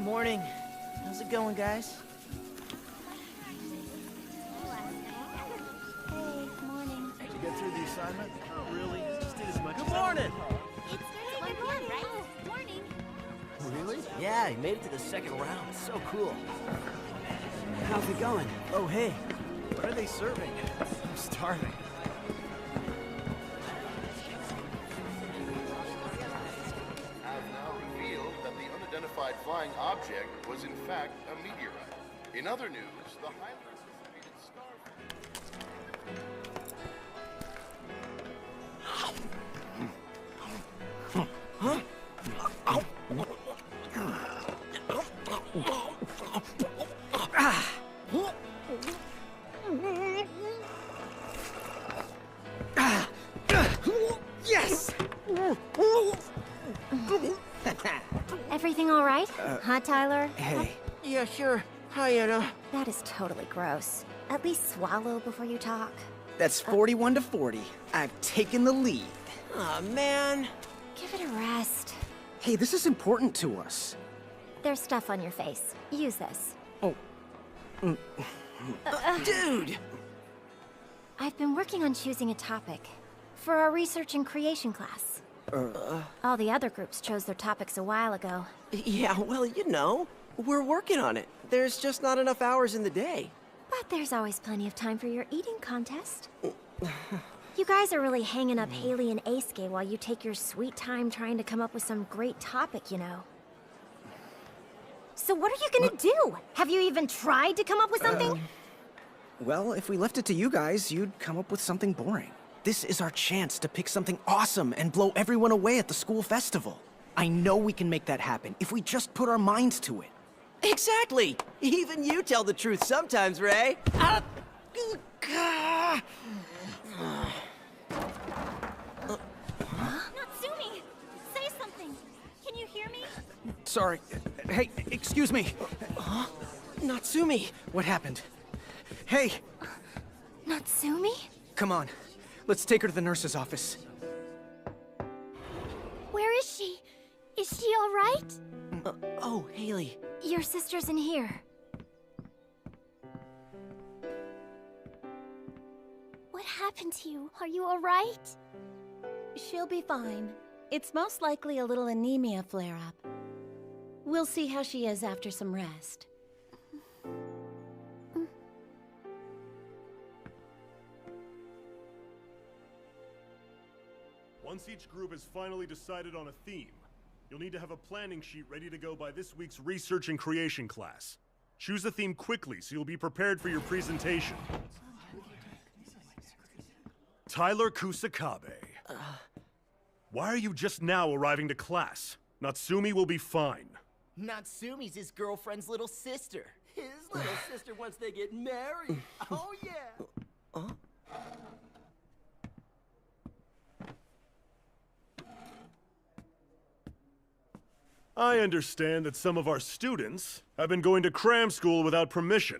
Morning. How's it going, guys? Hey, morning. Did you get through the assignment? Oh, really? Just did as much Good as I morning! It starts at 1 p.m., right? Morning. Really? Yeah, he made it to the second round. It's so cool. How's it going? Oh, hey. What are they serving? I'm starving. Have now revealed that the unidentified flying object was in fact a meteorite. In other news, the highly anticipated star... Yes! Everything all right? Huh, Tyler? Hey. Yeah, sure. Hi, Anna. That is totally gross. At least swallow before you talk. That's 41 to 40. I've taken the lead. Aw, man. Give it a rest. Hey, this is important to us. There's stuff on your face. Use this. Oh. Dude! I've been working on choosing a topic for our research and creation class. All the other groups chose their topics a while ago. Yeah, well, you know, we're working on it. There's just not enough hours in the day. But there's always plenty of time for your eating contest. You guys are really hanging up Haley and Aisuke while you take your sweet time trying to come up with some great topic, you know. So what are you gonna do? Have you even tried to come up with something? Well, if we left it to you guys, you'd come up with something boring. This is our chance to pick something awesome and blow everyone away at the school festival. I know we can make that happen if we just put our minds to it. Exactly! Even you tell the truth sometimes, Ray. Natsumi! Say something! Can you hear me? Sorry. Hey, excuse me. Natsumi! What happened? Hey, Natsumi? come on. Let's take her to the nurse's office. Where is she? Is she all right? Oh, Haley. Your sister's in here. What happened to you? Are you all right? She'll be fine. It's most likely a little anemia flare-up. We'll see how she is after some rest. Once each group has finally decided on a theme, you'll need to have a planning sheet ready to go by this week's research and creation class. Choose a theme quickly so you'll be prepared for your presentation. Tyler Kusakabe. Why are you just now arriving to class? Natsumi will be fine. Natsumi's his girlfriend's little sister. His little sister once they get married. Oh, yeah. I understand that some of our students have been going to cram school without permission,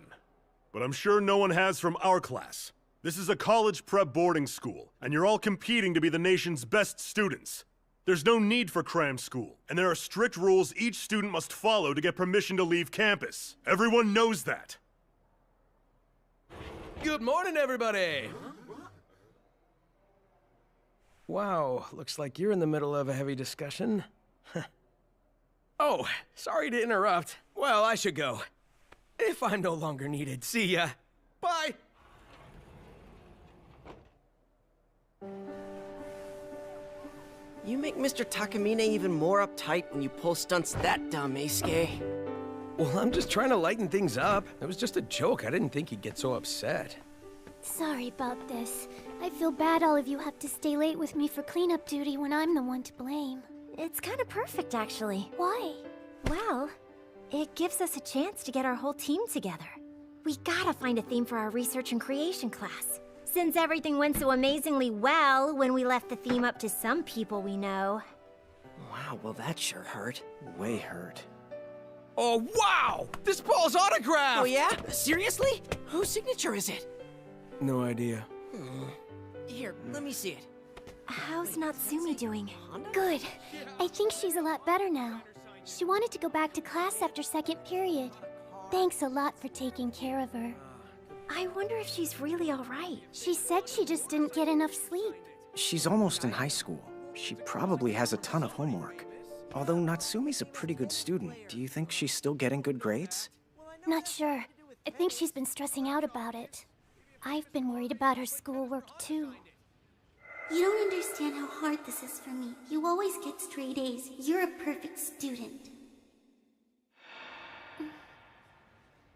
but I'm sure no one has from our class. This is a college prep boarding school, and you're all competing to be the nation's best students. There's no need for cram school, and there are strict rules each student must follow to get permission to leave campus. Everyone knows that. Good morning, everybody! Wow, looks like you're in the middle of a heavy discussion. Oh, sorry to interrupt. Well, I should go. If I'm no longer needed. See ya. Bye! You make Mr. Takamine even more uptight when you pull stunts that dumb, Aisuke. Well, I'm just trying to lighten things up. It was just a joke. I didn't think he'd get so upset. Sorry about this. I feel bad all of you have to stay late with me for cleanup duty when I'm the one to blame. It's kind of perfect, actually. Why? Well, it gives us a chance to get our whole team together. We gotta find a theme for our research and creation class. Since everything went so amazingly well when we left the theme up to some people we know. Wow, well that sure hurt. Way hurt. Oh, wow! This ball's autographed! Oh yeah? Seriously? Whose signature is it? No idea. Here, let me see it. How's Natsumi doing? Good. I think she's a lot better now. She wanted to go back to class after second period. Thanks a lot for taking care of her. I wonder if she's really alright. She said she just didn't get enough sleep. She's almost in high school. She probably has a ton of homework. Although Natsumi's a pretty good student, do you think she's still getting good grades? Not sure. I think she's been stressing out about it. I've been worried about her schoolwork too. You don't understand how hard this is for me. You always get straight A's. You're a perfect student.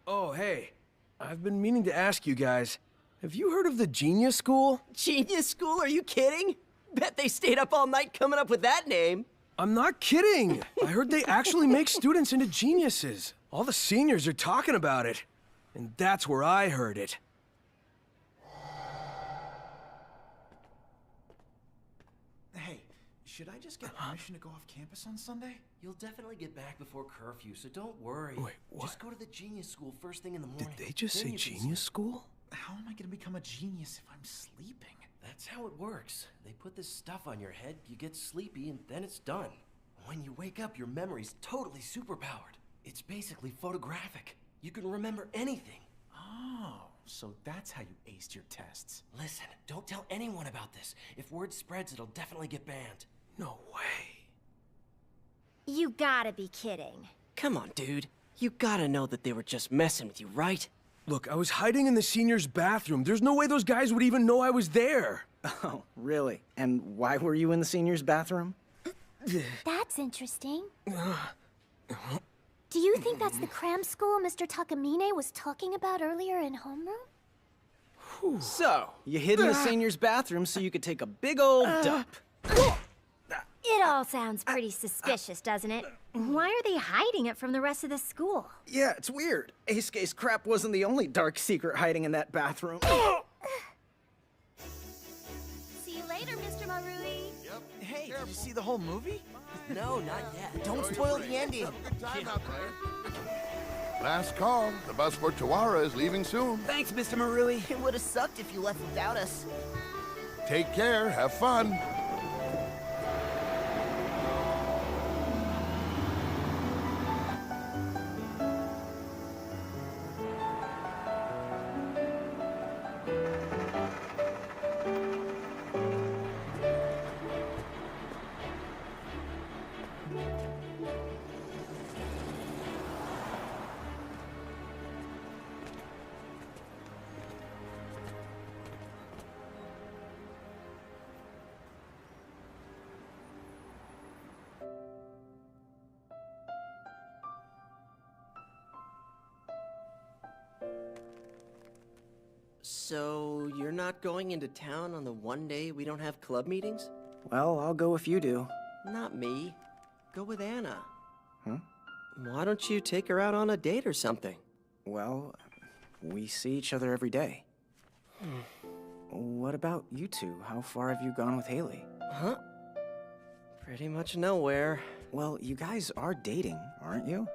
Oh, hey. I've been meaning to ask you guys, have you heard of the Genius School? Genius School? Are you kidding? Bet they stayed up all night coming up with that name. I'm not kidding. I heard they actually make students into geniuses. All the seniors are talking about it. And that's where I heard it. Hey, should I just get permission to go off campus on Sunday? You'll definitely get back before curfew, so don't worry. Wait, what? Just go to the Genius School first thing in the morning. Did they just Then say you can Genius School? How am I gonna become a genius if I'm sleeping? That's how it works. They put this stuff on your head, you get sleepy, and then it's done. When you wake up, your memory's totally superpowered. It's basically photographic. You can remember anything. Oh, so that's how you aced your tests. Listen, don't tell anyone about this. If word spreads, it'll definitely get banned. No way. You gotta be kidding. Come on, dude. You gotta know that they were just messing with you, right? Look, I was hiding in the seniors' bathroom. There's no way those guys would even know I was there. Oh, really? And why were you in the seniors' bathroom? That's interesting. Do you think that's the cram school Mr. Takamine was talking about earlier in homeroom? So, you hid in the seniors' bathroom so you could take a big old dump. It all sounds pretty suspicious, doesn't it? Why are they hiding it from the rest of the school? Yeah, it's weird. Eisuke's crap wasn't the only dark secret hiding in that bathroom. See you later, Mr. Marui. Hey, did you see the whole movie? No, not yet. Don't spoil the ending. Time out there. Last call. The bus for Tawara is leaving soon. Thanks, Mr. Marui. It would have sucked if you left without us. Take care. Have fun. So, you're not going into town on the one day we don't have club meetings? Well, I'll go if you do. Not me. Go with Anna. Huh? Why don't you take her out on a date or something? Well, we see each other every day. What about you two? How far have you gone with Haley? Huh? Pretty much nowhere. Well, you guys are dating, aren't you?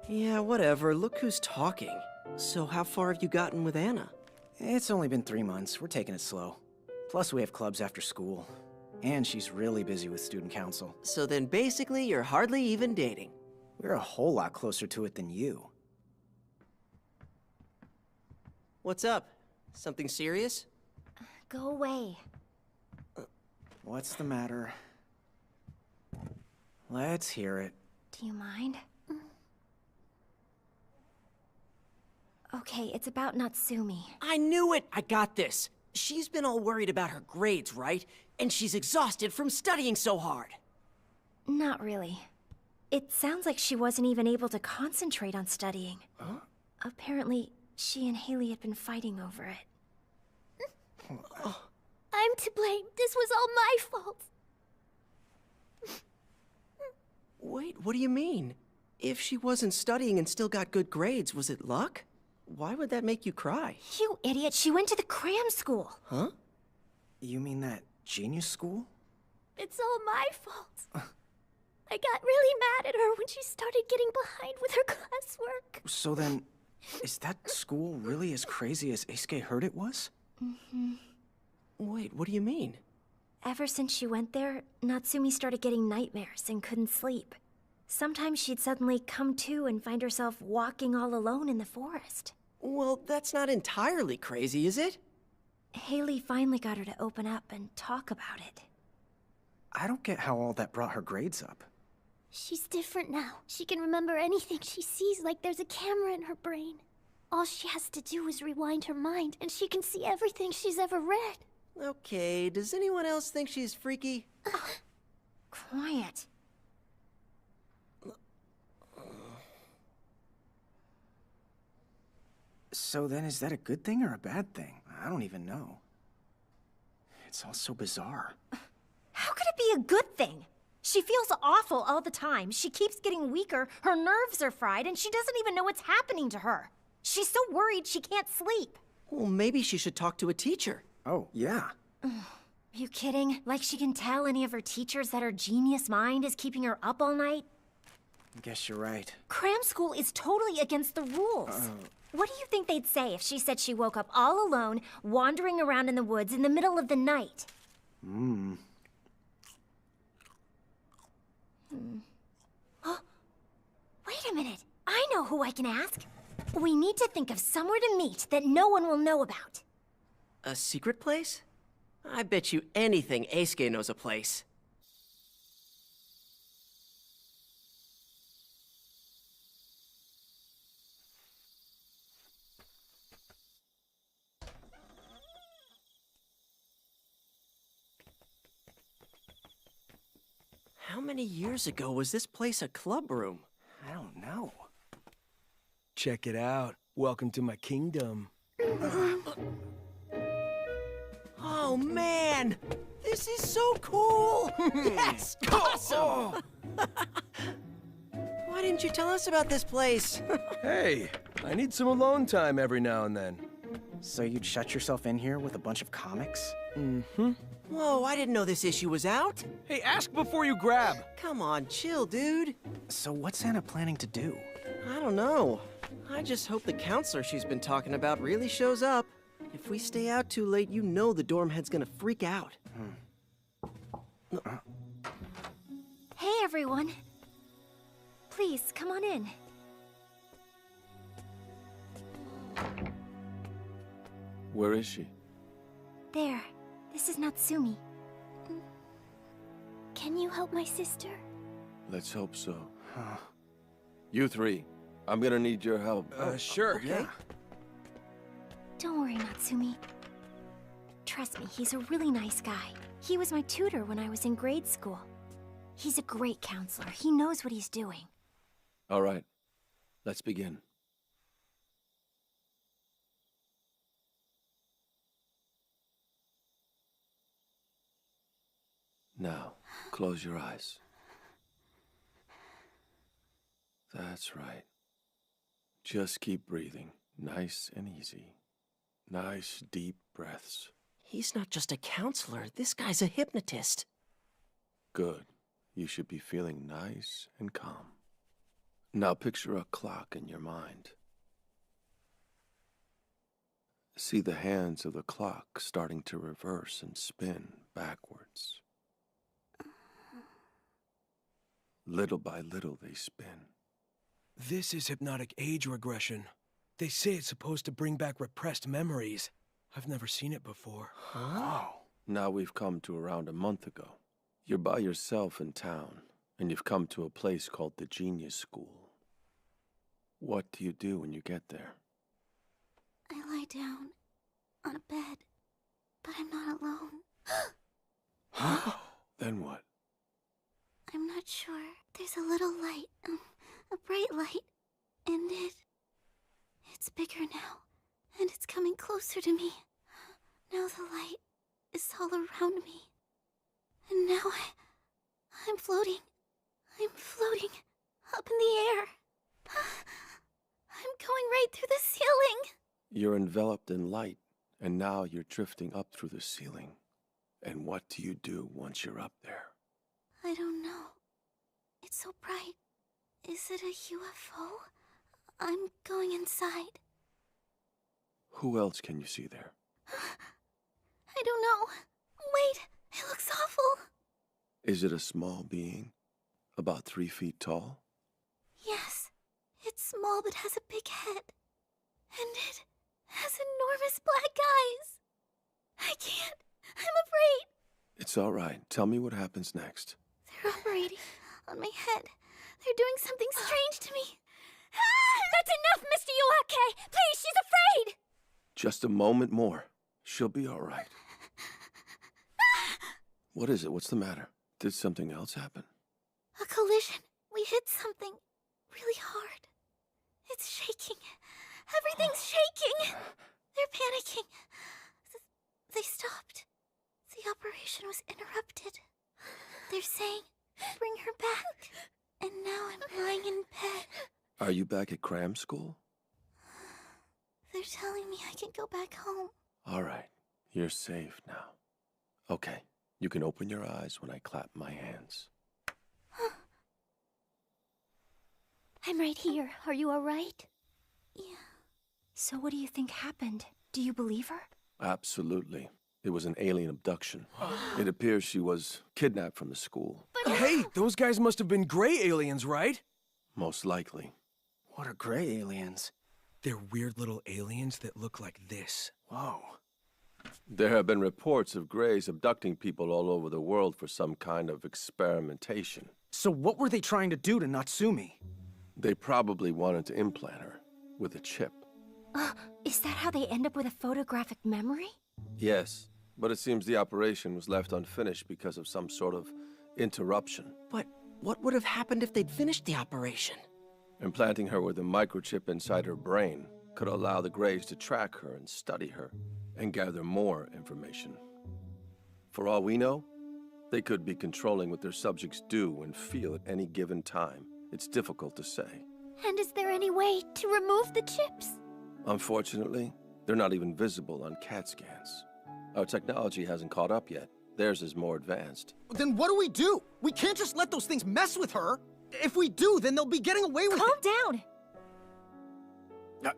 Yeah, whatever. Look who's talking. So how far have you gotten with Anna? It's only been 3 months. We're taking it slow. Plus, we have clubs after school. And she's really busy with student council. So then basically, you're hardly even dating. We're a whole lot closer to it than you. What's up? Something serious? Go away. What's the matter? Let's hear it. Do you mind? Okay, it's about Natsumi. I knew it! I got this. She's been all worried about her grades, right? And she's exhausted from studying so hard. Not really. It sounds like she wasn't even able to concentrate on studying. Huh? Apparently, she and Haley had been fighting over it. I'm to blame. This was all my fault. Wait, what do you mean? If she wasn't studying and still got good grades, was it luck? Why would that make you cry? You idiot, she went to the cram school. Huh? You mean that genius school? It's all my fault. I got really mad at her when she started getting behind with her classwork. So then, is that school really as crazy as Eisuke heard it was? Mm-hmm. Wait, what do you mean? Ever since she went there, Natsumi started getting nightmares and couldn't sleep. Sometimes she'd suddenly come to and find herself walking all alone in the forest. Well, that's not entirely crazy, is it? Haley finally got her to open up and talk about it. I don't get how all that brought her grades up. She's different now. She can remember anything she sees like there's a camera in her brain. All she has to do is rewind her mind, and she can see everything she's ever read. Okay, does anyone else think she's freaky? Quiet. So then is that a good thing or a bad thing? I don't even know. It's all so bizarre. How could it be a good thing? She feels awful all the time. She keeps getting weaker, her nerves are fried, and she doesn't even know what's happening to her. She's so worried she can't sleep. Well, maybe she should talk to a teacher. Oh, yeah. Are you kidding? Like she can tell any of her teachers that her genius mind is keeping her up all night? I guess you're right. Cram school is totally against the rules. What do you think they'd say if she said she woke up all alone, wandering around in the woods in the middle of the night? Wait a minute. I know who I can ask. We need to think of somewhere to meet that no one will know about. A secret place? I bet you anything Eisuke knows a place. How many years ago was this place a club room? I don't know. Check it out. Welcome to my kingdom. Oh man! This is so cool! Yes! Awesome! Why didn't you tell us about this place? Hey, I need some alone time every now and then. So you'd shut yourself in here with a bunch of comics? Mm-hmm. Whoa, I didn't know this issue was out. Hey, ask before you grab. Come on, chill, dude. So what's Anna planning to do? I don't know. I just hope the counselor she's been talking about really shows up. If we stay out too late, you know the dorm head's gonna freak out. Hey, everyone. Please, come on in. Where is she? There. This is Natsumi. Can you help my sister? Let's hope so. You three, I'm gonna need your help. Sure. Okay. Yeah. Don't worry, Natsumi. Trust me, he's a really nice guy. He was my tutor when I was in grade school. He's a great counselor. He knows what he's doing. All right, let's begin. Now, close your eyes. That's right. Just keep breathing, nice and easy. Nice, deep breaths. He's not just a counselor, this guy's a hypnotist. Good. You should be feeling nice and calm. Now picture a clock in your mind. See the hands of the clock starting to reverse and spin backwards. Little by little they spin. This is hypnotic age regression. They say it's supposed to bring back repressed memories. I've never seen it before. Wow. Now we've come to around a month ago. You're by yourself in town, and you've come to a place called the Genius School. What do you do when you get there? I lie down on a bed, but I'm not alone. Then what? I'm not sure. There's a little light, a bright light, and it's bigger now, and it's coming closer to me. Now the light is all around me, and now I'm floating. I'm floating up in the air. I'm going right through the ceiling. You're enveloped in light, and now you're drifting up through the ceiling. And what do you do once you're up there? I don't know. It's so bright. Is it a UFO? I'm going inside. Who else can you see there? I don't know. Wait, it looks awful. Is it a small being? About 3 feet tall? Yes. It's small but has a big head. And it has enormous black eyes. I can't. I'm afraid. It's all right. Tell me what happens next. They're operating on my head. They're doing something strange to me. That's enough, Mr. Yuake! Please, she's afraid! Just a moment more. She'll be all right. What is it? What's the matter? Did something else happen? A collision. We hit something really hard. It's shaking. Everything's shaking. They're panicking. They stopped. The operation was interrupted. They're saying, bring her back. And now I'm lying in bed. Are you back at cram school? They're telling me I can go back home. All right. You're safe now. Okay. You can open your eyes when I clap my hands. I'm right here. Are you alright? Yeah. So what do you think happened? Do you believe her? Absolutely. It was an alien abduction. It appears she was kidnapped from the school. Hey, those guys must have been gray aliens, right? Most likely. What are gray aliens? They're weird little aliens that look like this. Whoa. There have been reports of Greys abducting people all over the world for some kind of experimentation. So what were they trying to do to Natsumi? They probably wanted to implant her with a chip. Is that how they end up with a photographic memory? Yes, but it seems the operation was left unfinished because of some sort of interruption. But what would have happened if they'd finished the operation? Implanting her with a microchip inside her brain could allow the Greys to track her and study her and gather more information. For all we know, they could be controlling what their subjects do and feel at any given time. It's difficult to say. And is there any way to remove the chips? Unfortunately, they're not even visible on CAT scans. Our technology hasn't caught up yet. Theirs is more advanced. Then what do? We can't just let those things mess with her. If we do, then they'll be getting away with it. Calm down!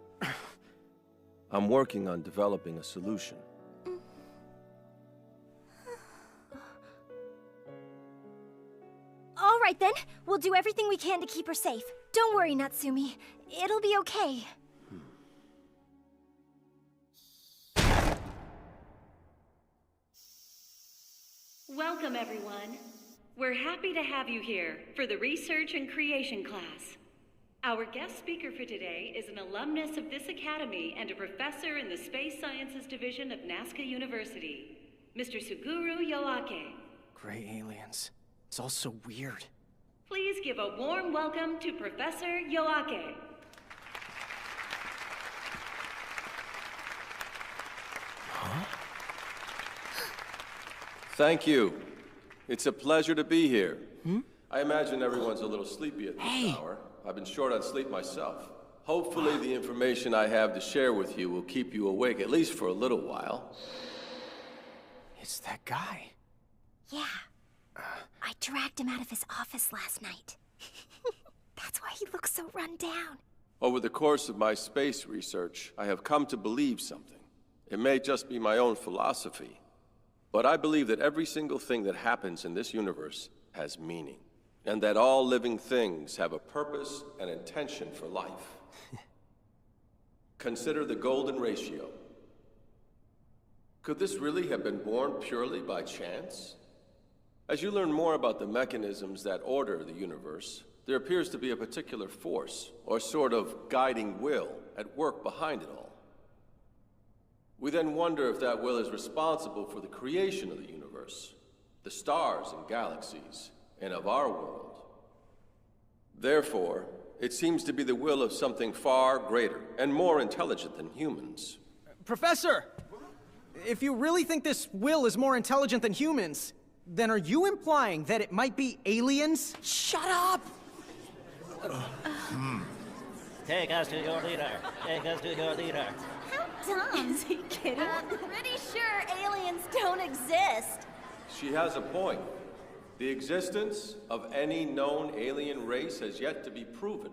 I'm working on developing a solution. All right then, we'll do everything we can to keep her safe. Don't worry, Natsumi. It'll be okay. Welcome, everyone. We're happy to have you here for the Research and Creation class. Our guest speaker for today is an alumnus of this academy and a professor in the Space Sciences Division of Nazca University, Mr. Suguru Yoake. Gray aliens. It's all so weird. Please give a warm welcome to Professor Yoake. Thank you. It's a pleasure to be here. I imagine everyone's a little sleepy at this hour. I've been short on sleep myself. Hopefully the information I have to share with you will keep you awake, at least for a little while. It's that guy. Yeah. I dragged him out of his office last night. That's why he looks so run down. Over the course of my space research, I have come to believe something. It may just be my own philosophy, but I believe that every single thing that happens in this universe has meaning, and that all living things have a purpose and intention for life. Consider the golden ratio. Could this really have been born purely by chance? As you learn more about the mechanisms that order the universe, there appears to be a particular force, or sort of guiding will, at work behind it all. We then wonder if that will is responsible for the creation of the universe, the stars and galaxies, and of our world. Therefore, it seems to be the will of something far greater and more intelligent than humans. Professor! If you really think this will is more intelligent than humans, then are you implying that it might be aliens? Shut up! Take us to your leader. Take us to your leader. How dumb. Is he kidding? I'm pretty sure aliens don't exist. She has a point. The existence of any known alien race has yet to be proven.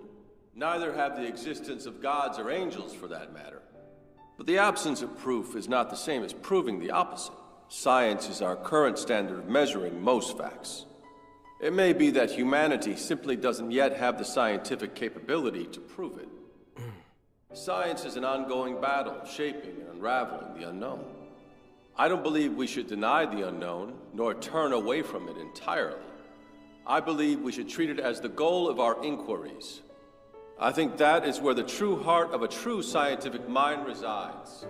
Neither have the existence of gods or angels, for that matter. But the absence of proof is not the same as proving the opposite. Science is our current standard of measuring most facts. It may be that humanity simply doesn't yet have the scientific capability to prove it. Science is an ongoing battle, shaping and unraveling the unknown. I don't believe we should deny the unknown, nor turn away from it entirely. I believe we should treat it as the goal of our inquiries. I think that is where the true heart of a true scientific mind resides.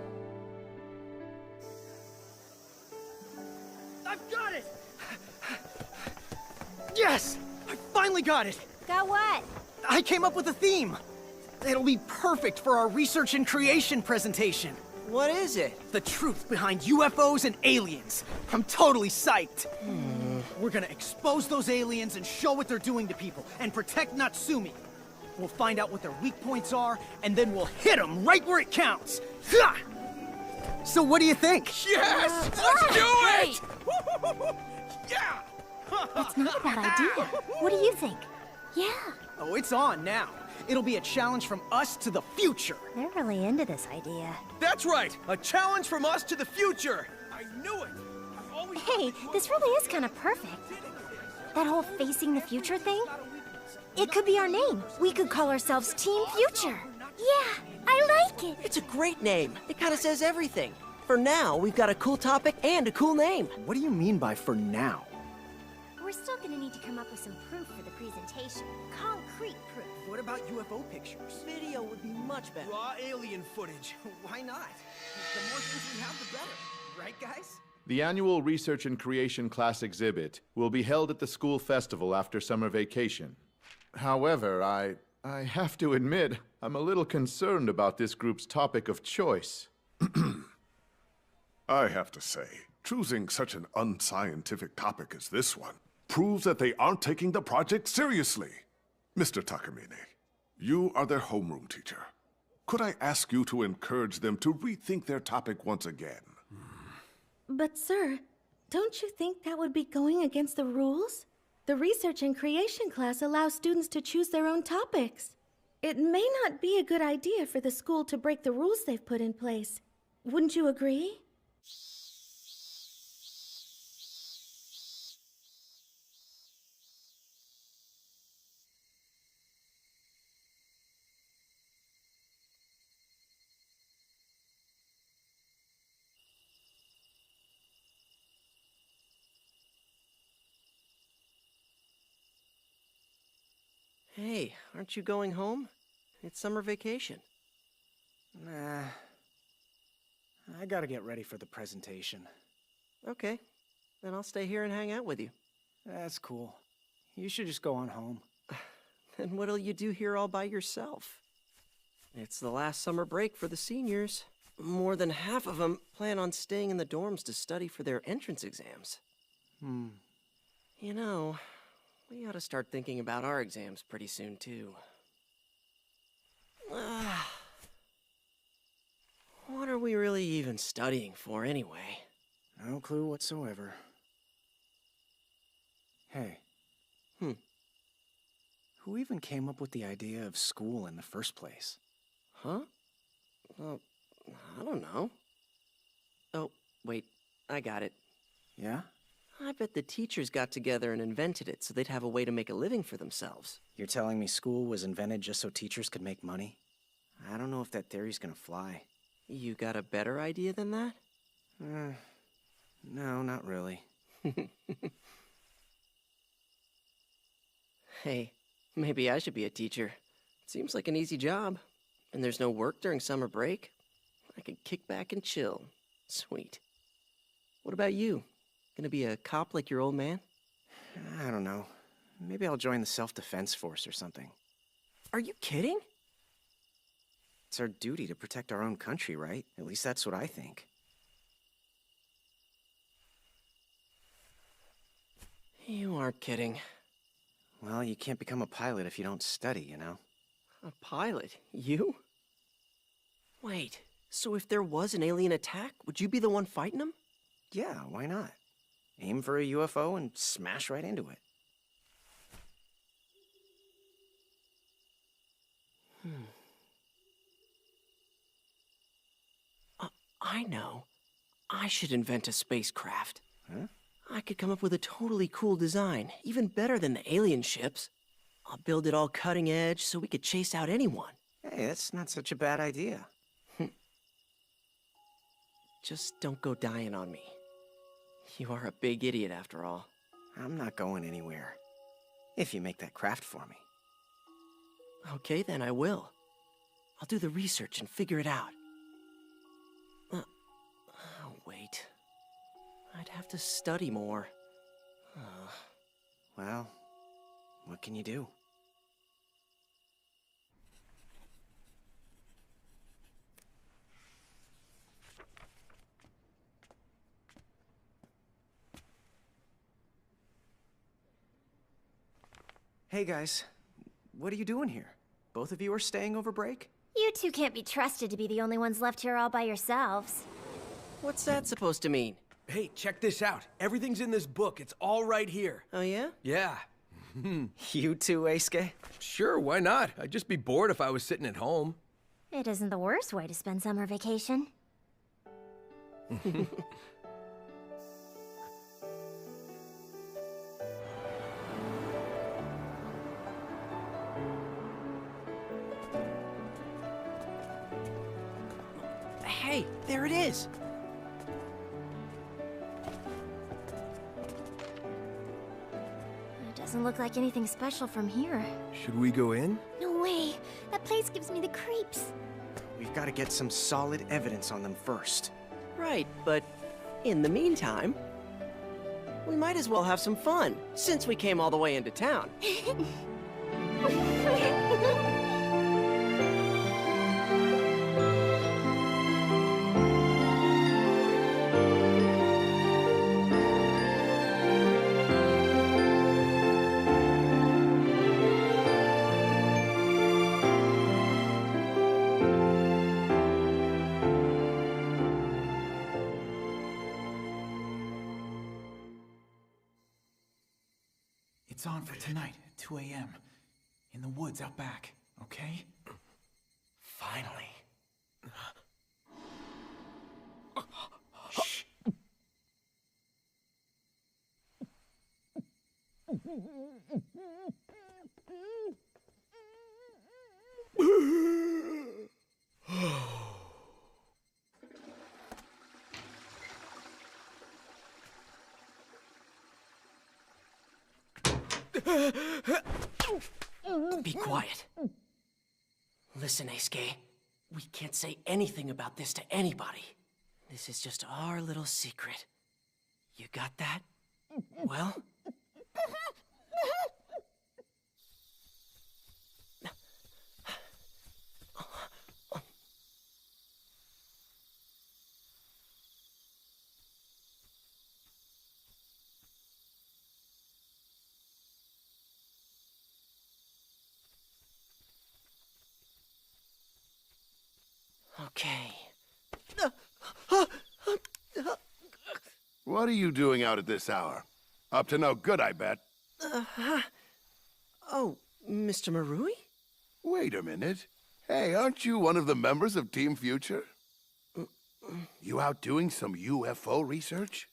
I've got it! Yes! I finally got it! Got what? I came up with a theme! It'll be perfect for our research and creation presentation. What is it? The truth behind UFOs and aliens. I'm totally psyched. We're gonna expose those aliens and show what they're doing to people, and protect Natsumi. We'll find out what their weak points are, and then we'll hit them right where it counts. Ha! So what do you think? Yes! Let's do it! Yeah! That's not a bad idea. What do you think? Yeah. Oh, it's on now. It'll be a challenge from us to the future. They're really into this idea. That's right! A challenge from us to the future! I knew it! Hey, this really is kind of perfect. That whole facing the future thing? It could be our name. We could call ourselves Team Future. Yeah, I like it. It's a great name. It kind of says everything. For now, we've got a cool topic and a cool name. What do you mean by for now? We're still gonna need to come up with some proof for the presentation. Concrete proof. What about UFO pictures? Video would be much better. Raw alien footage. Why not? The more things we have, the better. Right, guys? The annual Research and Creation class exhibit will be held at the school festival after summer vacation. However, I have to admit, I'm a little concerned about this group's topic of choice. I have to say, choosing such an unscientific topic as this one proves that they aren't taking the project seriously. Mr. Takamine, you are their homeroom teacher. Could I ask you to encourage them to rethink their topic once again? But sir, don't you think that would be going against the rules? The research and creation class allows students to choose their own topics. It may not be a good idea for the school to break the rules they've put in place. Wouldn't you agree? Hey, aren't you going home? It's summer vacation. Nah. I gotta get ready for the presentation. Okay, then I'll stay here and hang out with you. That's cool. You should just go on home. Then what'll you do here all by yourself? It's the last summer break for the seniors. More than half of them plan on staying in the dorms to study for their entrance exams. You know, we ought to start thinking about our exams pretty soon, too. What are we really even studying for, anyway? No clue whatsoever. Hey. Who even came up with the idea of school in the first place? Huh? Well, I don't know. Oh, wait, I got it. Yeah? I bet the teachers got together and invented it so they'd have a way to make a living for themselves. You're telling me school was invented just so teachers could make money? I don't know if that theory's gonna fly. You got a better idea than that? No, not really. Hey, maybe I should be a teacher. Seems like an easy job. And there's no work during summer break. I could kick back and chill. Sweet. What about you? Gonna be a cop like your old man? I don't know. Maybe I'll join the self-defense force or something. Are you kidding? It's our duty to protect our own country, right? At least that's what I think. You aren't kidding. Well, you can't become a pilot if you don't study, you know? A pilot? You? Wait, so if there was an alien attack, would you be the one fighting them? Yeah, why not? Aim for a UFO and smash right into it. I know. I should invent a spacecraft. Huh? I could come up with a totally cool design, even better than the alien ships. I'll build it all cutting edge so we could chase out anyone. Hey, that's not such a bad idea. Just don't go dying on me. You are a big idiot after all. I'm not going anywhere. If you make that craft for me. Okay, then I will. I'll do the research and figure it out. Wait. I'd have to study more. Well, what can you do? Hey guys, what are you doing here? Both of you are staying over break? You two can't be trusted to be the only ones left here all by yourselves. What's that supposed to mean? Hey, check this out. Everything's in this book. It's all right here. Oh, yeah? Yeah. You too, Eisuke? Sure, why not? I'd just be bored if I was sitting at home. It isn't the worst way to spend summer vacation. Hey, there it is! It doesn't look like anything special from here. Should we go in? No way! That place gives me the creeps. We've got to get some solid evidence on them first. Right, but in the meantime, we might as well have some fun, since we came all the way into town. It's on for tonight at 2 a.m. in the woods out back, okay? Finally. Shh. Be quiet. Listen, Eisuke. We can't say anything about this to anybody. This is just our little secret. You got that? Well? Okay. What are you doing out at this hour? Up to no good, I bet. Oh, Mr. Marui? Wait a minute. Hey, aren't you one of the members of Team Future? You out doing some UFO research?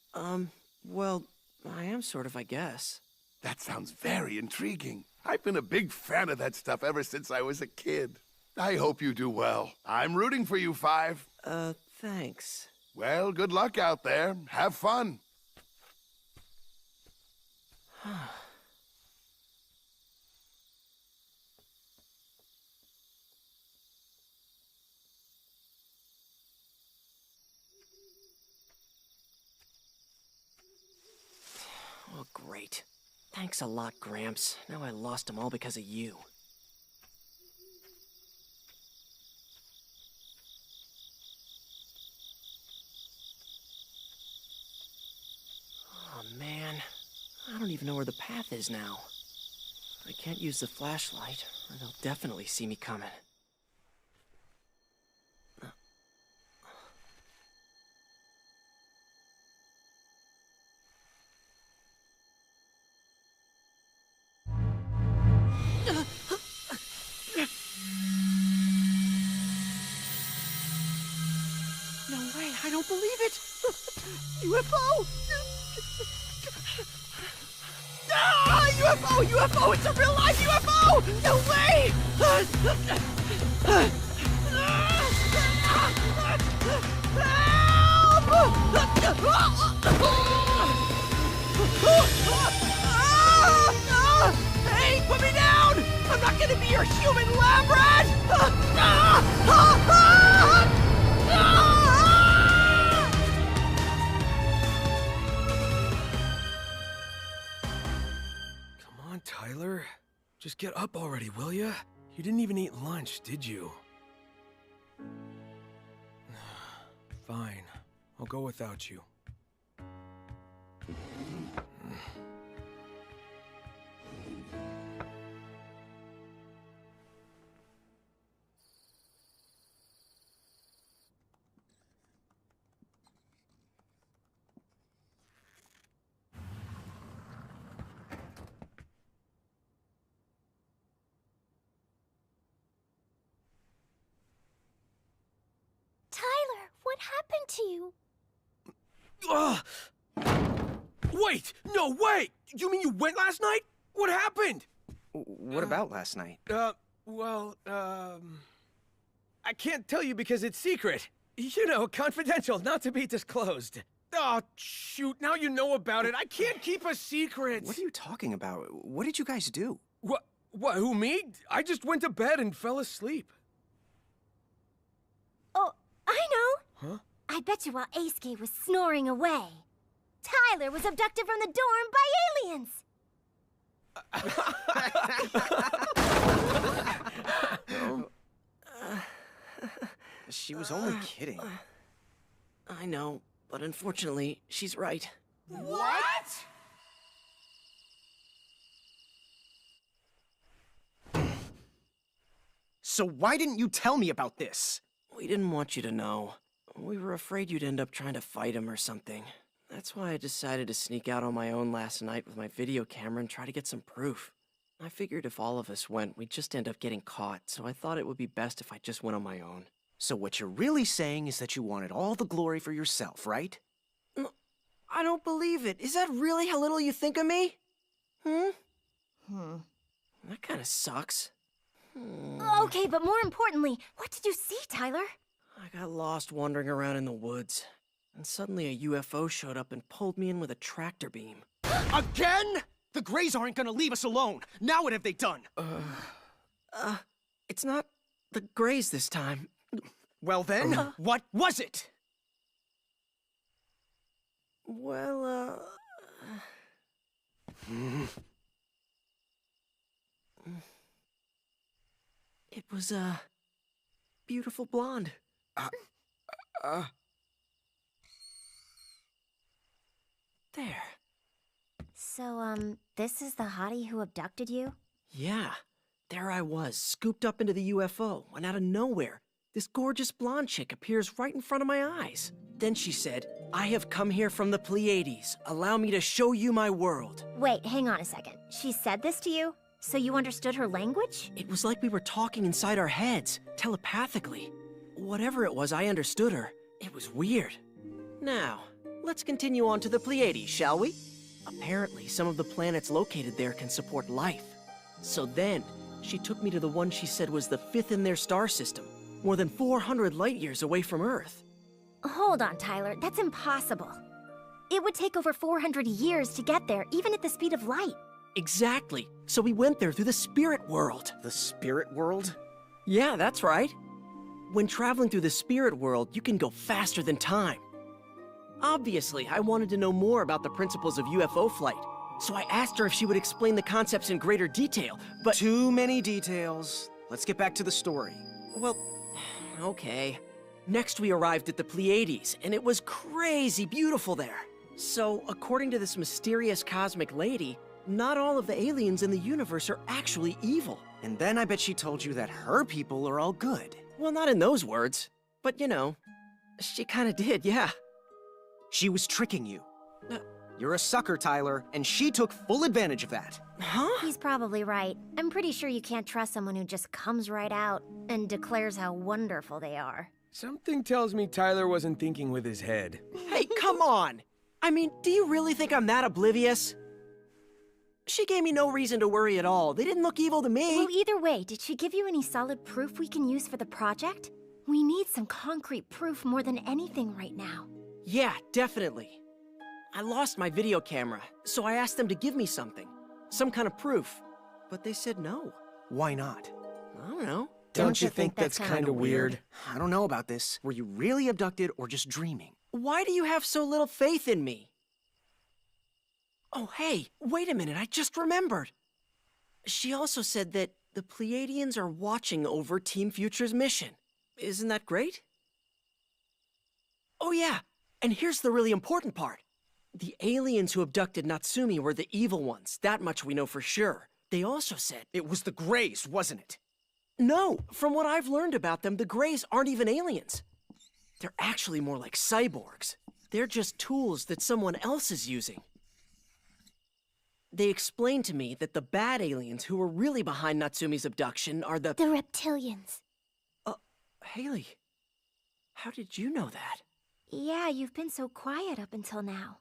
Well, I am sort of, I guess. That sounds very intriguing. I've been a big fan of that stuff ever since I was a kid. I hope you do well. I'm rooting for you, Five. Thanks. Well, good luck out there. Have fun. Oh, great. Thanks a lot, Gramps. Now I lost them all because of you. Oh, man. I don't even know where the path is now. I can't use the flashlight, or they'll definitely see me coming. No way, I don't believe it! UFO! Ah! UFO! UFO! It's a real live UFO! No way! Help! Hey, put me down! I'm not gonna be your human lab rat! Come on, Tyler. Just get up already, will ya? You didn't even eat lunch, did you? Fine. I'll go without you. Tyler, what happened to you? Wait! No, wait! You mean you went last night? What happened? What about last night? I can't tell you because it's secret. You know, confidential, not to be disclosed. Oh, shoot, now you know about it. I can't keep a secret. What are you talking about? What did you guys do? What, who, me? I just went to bed and fell asleep. Oh, I know. Huh? I bet you while Aisuke was snoring away, Tyler was abducted from the dorm by aliens. She was only kidding. I know, but unfortunately, she's right. What? So why didn't you tell me about this? We didn't want you to know. We were afraid you'd end up trying to fight him or something. That's why I decided to sneak out on my own last night with my video camera and try to get some proof. I figured if all of us went, we'd just end up getting caught, so I thought it would be best if I just went on my own. So what you're really saying is that you wanted all the glory for yourself, right? No, I don't believe it. Is that really how little you think of me? That kind of sucks. Okay, but more importantly, what did you see, Tyler? I got lost wandering around in the woods, and suddenly a UFO showed up and pulled me in with a tractor beam. Again? The Greys aren't gonna leave us alone. Now what have they done? It's not the Greys this time. Well then, what was it? Well, it was a beautiful blonde. There. So, this is the hottie who abducted you? Yeah. There I was, scooped up into the UFO, and out of nowhere, this gorgeous blonde chick appears right in front of my eyes. Then she said, "I have come here from the Pleiades. Allow me to show you my world." Wait, hang on a second. She said this to you? So you understood her language? It was like we were talking inside our heads, telepathically. Whatever it was, I understood her. It was weird. Now, let's continue on to the Pleiades, shall we? Apparently, some of the planets located there can support life. So then, she took me to the one she said was the 5th in their star system, more than 400 light years away from Earth. Hold on, Tyler. That's impossible. It would take over 400 years to get there, even at the speed of light. Exactly. So we went there through the spirit world. The spirit world? Yeah, that's right. When traveling through the spirit world, you can go faster than time. Obviously, I wanted to know more about the principles of UFO flight, so I asked her if she would explain the concepts in greater detail, but— Too many details. Let's get back to the story. Well, okay. Next we arrived at the Pleiades, and it was crazy beautiful there. So, according to this mysterious cosmic lady, not all of the aliens in the universe are actually evil. And then I bet she told you that her people are all good. Well, not in those words, but you know, she kinda did, yeah. She was tricking you. You're a sucker, Tyler, and she took full advantage of that. Huh? He's probably right. I'm pretty sure you can't trust someone who just comes right out and declares how wonderful they are. Something tells me Tyler wasn't thinking with his head. Hey, come on! I mean, do you really think I'm that oblivious? She gave me no reason to worry at all. They didn't look evil to me. Well, either way, did she give you any solid proof we can use for the project? We need some concrete proof more than anything right now. Yeah, definitely. I lost my video camera, so I asked them to give me something. Some kind of proof. But they said no. Why not? I don't know. Don't you think that's kind of weird? I don't know about this. Were you really abducted or just dreaming? Why do you have so little faith in me? Oh, hey, wait a minute, I just remembered. She also said that the Pleiadians are watching over Team Future's mission. Isn't that great? Oh yeah, and here's the really important part. The aliens who abducted Natsumi were the evil ones, that much we know for sure. They also said... It was the Greys, wasn't it? No, from what I've learned about them, the Greys aren't even aliens. They're actually more like cyborgs. They're just tools that someone else is using. They explained to me that the bad aliens who were really behind Natsumi's abduction are the reptilians. Haley, how did you know that? Yeah, you've been so quiet up until now.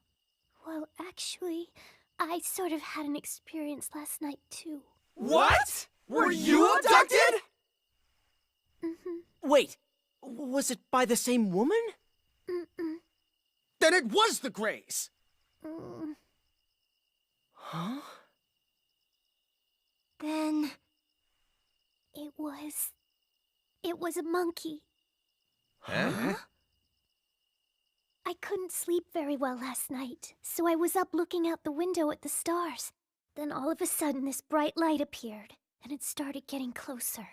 Well, actually, I sort of had an experience last night, too. What? Were you abducted? Mm-hmm. Wait, was it by the same woman? Mm-mm. Then it was the Greys! Mm. Huh? Then... It was a monkey. Huh? I couldn't sleep very well last night, so I was up looking out the window at the stars. Then all of a sudden this bright light appeared, and it started getting closer.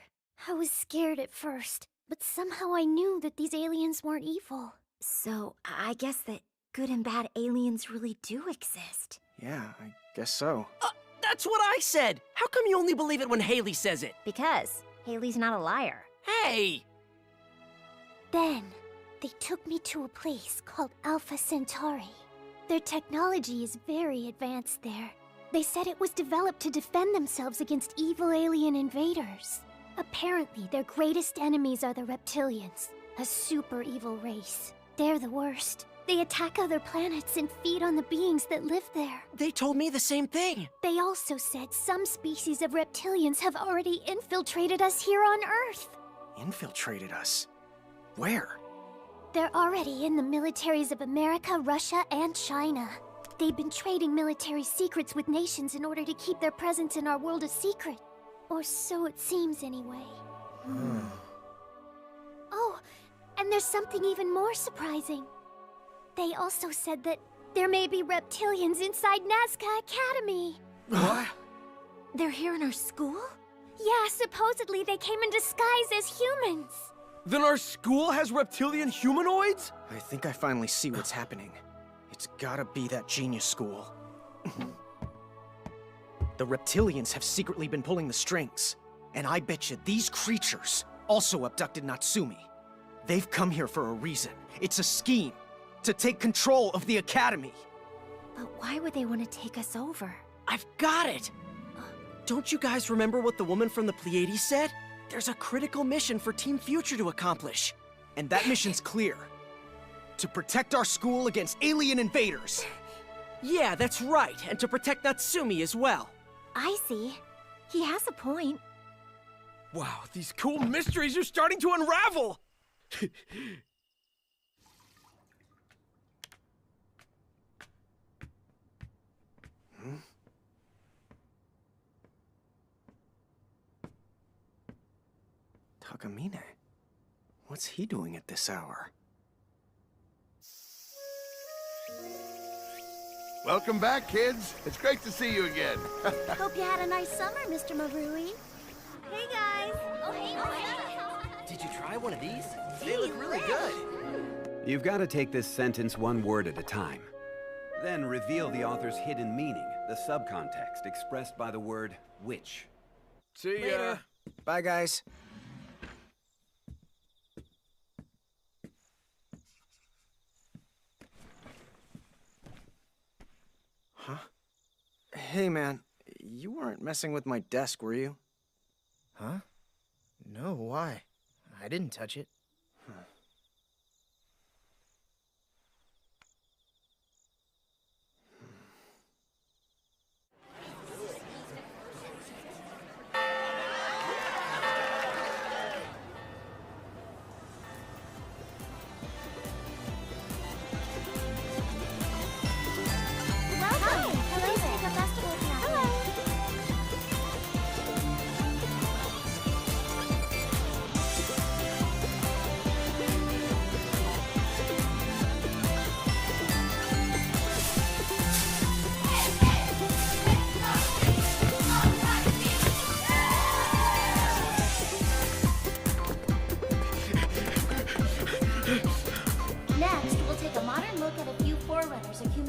I was scared at first, but somehow I knew that these aliens weren't evil. So, I guess that good and bad aliens really do exist. Yeah, I guess so. That's what I said! How come you only believe it when Haley says it? Because Haley's not a liar. Hey! Then, they took me to a place called Alpha Centauri. Their technology is very advanced there. They said it was developed to defend themselves against evil alien invaders. Apparently, their greatest enemies are the reptilians, a super evil race. They're the worst. They attack other planets and feed on the beings that live there. They told me the same thing. They also said some species of reptilians have already infiltrated us here on Earth. Infiltrated us? Where? They're already in the militaries of America, Russia, and China. They've been trading military secrets with nations in order to keep their presence in our world a secret. Or so it seems, anyway. Oh, and there's something even more surprising. They also said that there may be reptilians inside Nazca Academy. What? They're here in our school? Yeah, supposedly they came in disguise as humans. Then our school has reptilian humanoids? I think I finally see what's happening. It's gotta be that genius school. The reptilians have secretly been pulling the strings. And I bet you these creatures also abducted Natsumi. They've come here for a reason. It's a scheme. To take control of the Academy. But why would they want to take us over? I've got it! Don't you guys remember what the woman from the Pleiades said? There's a critical mission for Team Future to accomplish. And that mission's clear. To protect our school against alien invaders. Yeah, that's right. And to protect Natsumi as well. I see. He has a point. Wow, these cool mysteries are starting to unravel! Takamine? What's he doing at this hour? Welcome back, kids. It's great to see you again. Hope you had a nice summer, Mr. Marui. Hey, guys. Oh, hey. Did you try one of these? They look really good. You've got to take this sentence one word at a time. Then reveal the author's hidden meaning, the subcontext expressed by the word which. See ya. Bye, guys. Huh? Hey, man. You weren't messing with my desk, were you? Huh? No, why? I didn't touch it.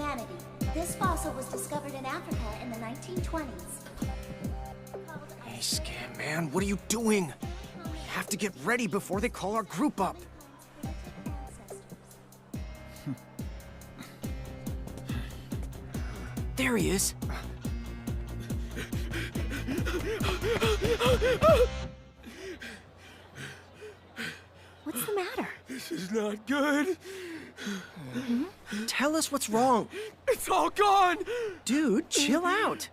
humanity. This fossil was discovered in Africa in the 1920s. Hey, Scam Man, what are you doing? We have to get ready before they call our group up. There he is. What's the matter? This is not good. Tell us what's wrong. It's all gone! Dude, chill out.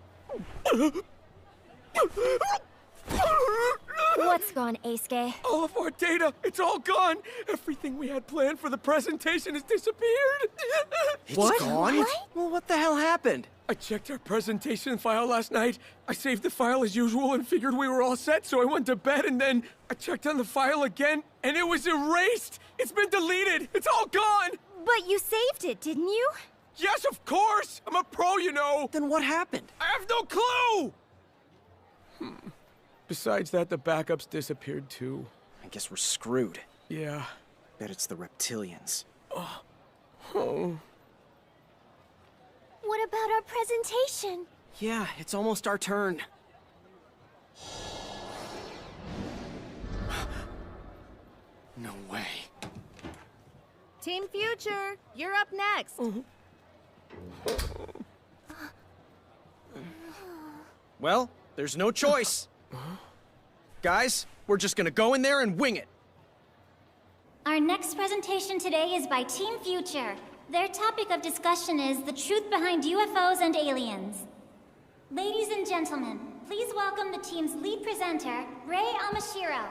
What's gone, Eisuke? All of our data, it's all gone! Everything we had planned for the presentation has disappeared! It's gone? What? Well, what the hell happened? I checked our presentation file last night. I saved the file as usual and figured we were all set, so I went to bed, and then I checked on the file again, and it was erased! It's been deleted! It's all gone! But you saved it, didn't you? Yes, of course! I'm a pro, you know! Then what happened? I have no clue! Besides that, the backups disappeared too. I guess we're screwed. Yeah. Bet it's the reptilians. Oh. What about our presentation? Yeah, it's almost our turn. No way. Team Future, you're up next. Well, there's no choice. Guys, we're just gonna go in there and wing it. Our next presentation today is by Team Future. Their topic of discussion is the truth behind UFOs and aliens. Ladies and gentlemen, please welcome the team's lead presenter, Rei Amashiro.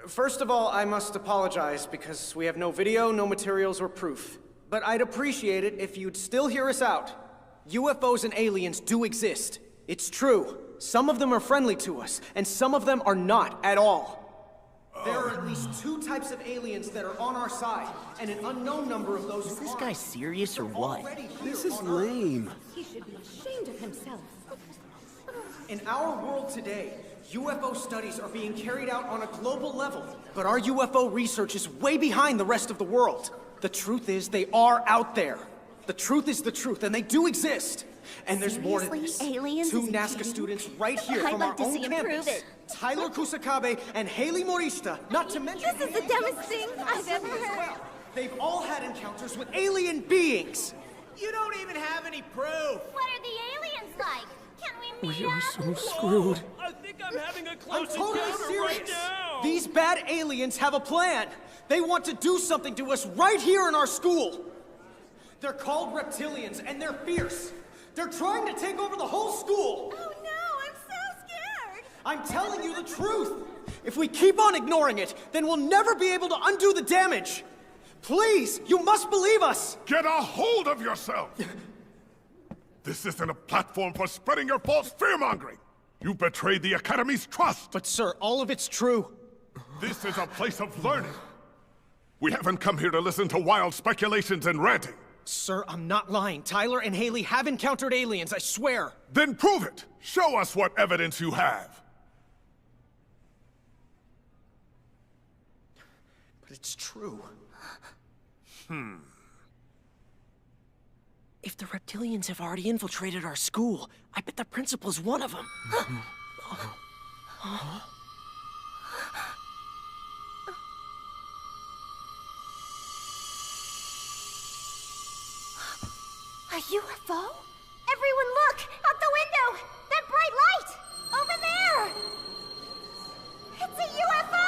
First of all, I must apologize because we have no video, no materials, or proof. But I'd appreciate it if you'd still hear us out. UFOs and aliens do exist. It's true. Some of them are friendly to us, and some of them are not at all. There are at least 2 types of aliens that are on our side, and an unknown number of those. Is this guy serious or what? This is lame. He should be ashamed of himself. In our world today, UFO studies are being carried out on a global level, but our UFO research is way behind the rest of the world. The truth is, they are out there. The truth is the truth, and they do exist. And there's more to this. Aliens 2 isn't NASCA kidding? students right here I'd from like our to own see him campus. prove it. Tyler Kusakabe and Haley Morishita, not to mention... This is the dumbest thing I've ever heard. They've all had encounters with alien beings. You don't even have any proof. What are the aliens like? Can we meet We are up? so screwed. I think I'm having a I'm close totally encounter serious. right now. These bad aliens have a plan. They want to do something to us right here in our school. They're called reptilians, and they're fierce. They're trying to take over the whole school. Oh no, I'm so scared. I'm telling you the truth. If we keep on ignoring it, then we'll never be able to undo the damage. Please, you must believe us. Get a hold of yourself! This isn't a platform for spreading your false fear-mongering! You betrayed the Academy's trust! But sir, all of it's true. This is a place of learning. We haven't come here to listen to wild speculations and ranting. Sir, I'm not lying. Tyler and Haley have encountered aliens, I swear. Then prove it! Show us what evidence you have! But it's true. If the reptilians have already infiltrated our school, I bet the principal's one of them. A UFO? Everyone look! Out the window! That bright light! Over there! It's a UFO!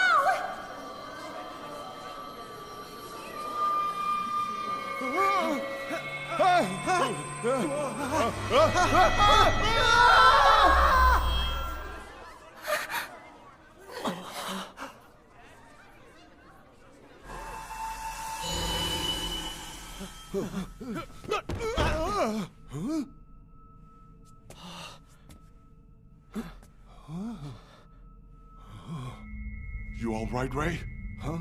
You all right, Ray? Huh?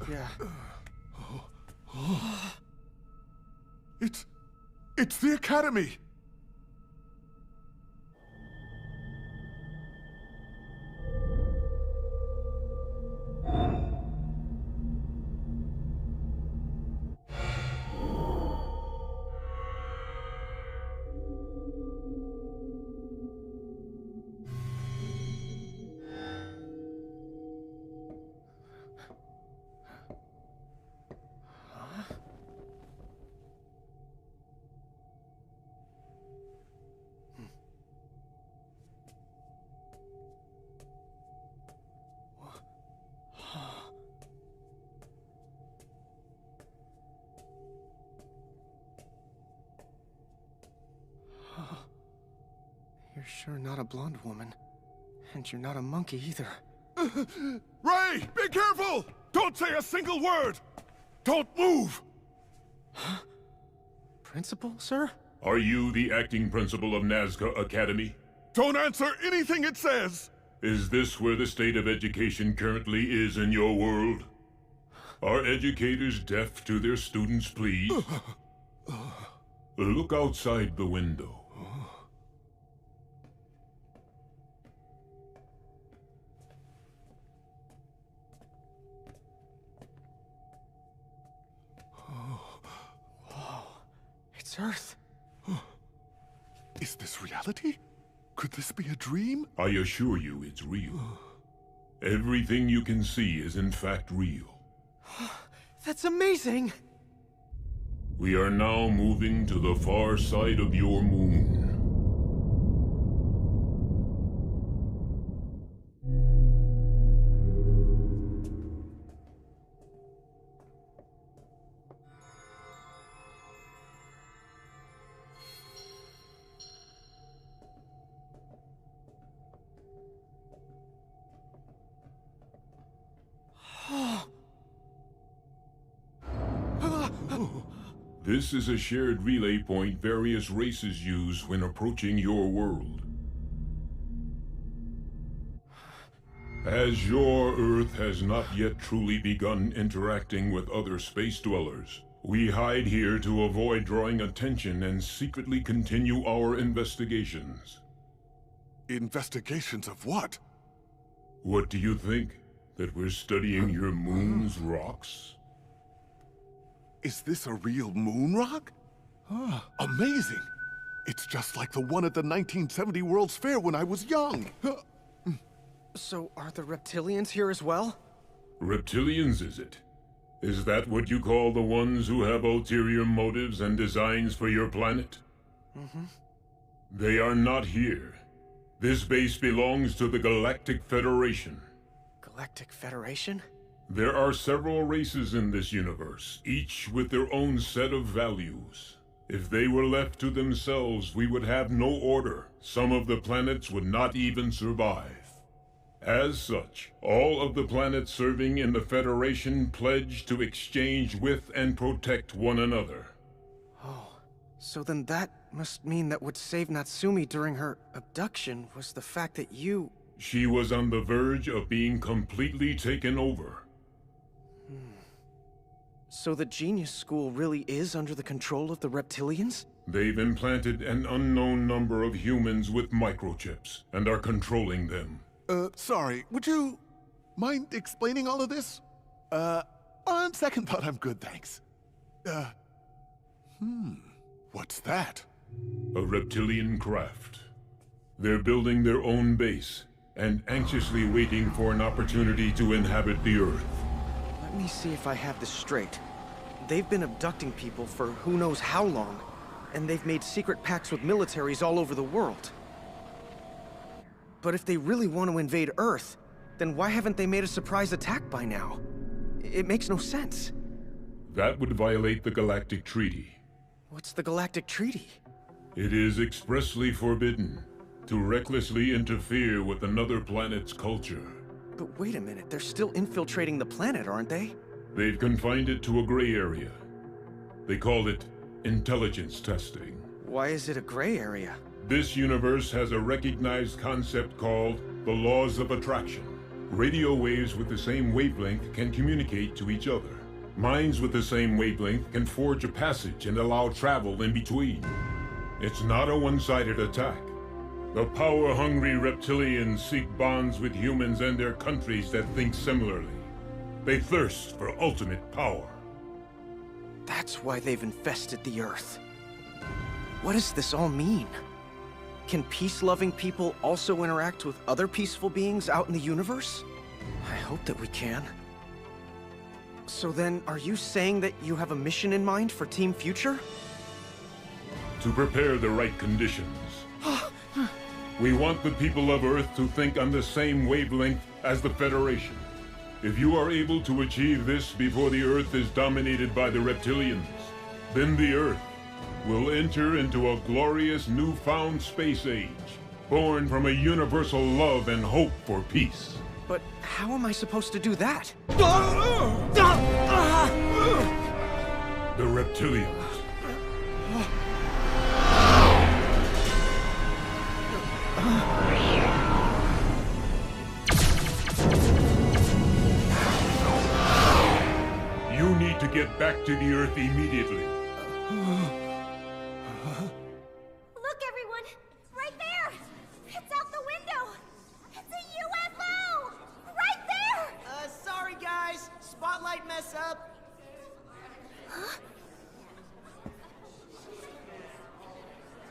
Yeah. It's the Academy! You're sure not a blonde woman. And you're not a monkey either. Ray, be careful! Don't say a single word! Don't move! Huh? Principal, sir? Are you the acting principal of Nazca Academy? Don't answer anything it says! Is this where the state of education currently is in your world? Are educators deaf to their students' pleas? Look outside the window. It's Earth. Is this reality? Could this be a dream? I assure you it's real. Everything you can see is in fact real. That's amazing! We are now moving to the far side of your moon. This is a shared relay point various races use when approaching your world. As your Earth has not yet truly begun interacting with other space dwellers, we hide here to avoid drawing attention and secretly continue our investigations. Investigations of what? What do you think? That we're studying your moon's rocks? Is this a real moon rock? Amazing! It's just like the one at the 1970 World's Fair when I was young. So, are the reptilians here as well? Reptilians, is it? Is that what you call the ones who have ulterior motives and designs for your planet? Mm-hmm. They are not here. This base belongs to the Galactic Federation. Galactic Federation? There are several races in this universe, each with their own set of values. If they were left to themselves, we would have no order. Some of the planets would not even survive. As such, all of the planets serving in the Federation pledge to exchange with and protect one another. Oh, so then that must mean that what saved Natsumi during her abduction was the fact that you... She was on the verge of being completely taken over. So the Genius School really is under the control of the reptilians? They've implanted an unknown number of humans with microchips, and are controlling them. Sorry, would you mind explaining all of this? On second thought, I'm good, thanks. What's that? A reptilian craft. They're building their own base, and anxiously waiting for an opportunity to inhabit the Earth. Let me see if I have this straight. They've been abducting people for who knows how long, and they've made secret pacts with militaries all over the world. But if they really want to invade Earth, then why haven't they made a surprise attack by now? It makes no sense. That would violate the Galactic Treaty. What's the Galactic Treaty? It is expressly forbidden to recklessly interfere with another planet's culture. But wait a minute, they're still infiltrating the planet, aren't they? They've confined it to a gray area. They call it intelligence testing. Why is it a gray area? This universe has a recognized concept called the laws of attraction. Radio waves with the same wavelength can communicate to each other. Minds with the same wavelength can forge a passage and allow travel in between. It's not a one-sided attack. The power-hungry reptilians seek bonds with humans and their countries that think similarly. They thirst for ultimate power. That's why they've infested the Earth. What does this all mean? Can peace-loving people also interact with other peaceful beings out in the universe? I hope that we can. So then, are you saying that you have a mission in mind for Team Future? To prepare the right conditions. We want the people of Earth to think on the same wavelength as the Federation. If you are able to achieve this before the Earth is dominated by the reptilians, then the Earth will enter into a glorious newfound space age, born from a universal love and hope for peace. But how am I supposed to do that? The reptilians. You need to get back to the Earth immediately. Look, everyone! Right there! It's out the window! It's a UFO! Right there! Sorry guys. Spotlight mess up. Huh?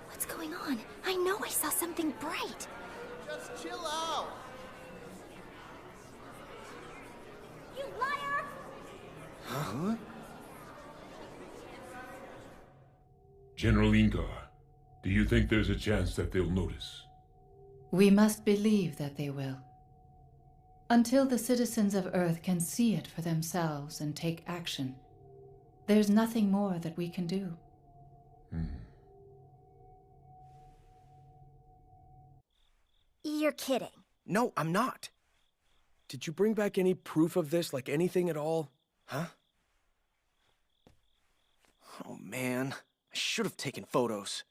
What's going on? I know I saw something bright. Just chill out. You liar! Huh? General Ingar, do you think there's a chance that they'll notice? We must believe that they will. Until the citizens of Earth can see it for themselves and take action, there's nothing more that we can do. You're kidding. No, I'm not. Did you bring back any proof of this, like anything at all? Huh? Oh man, I should have taken photos.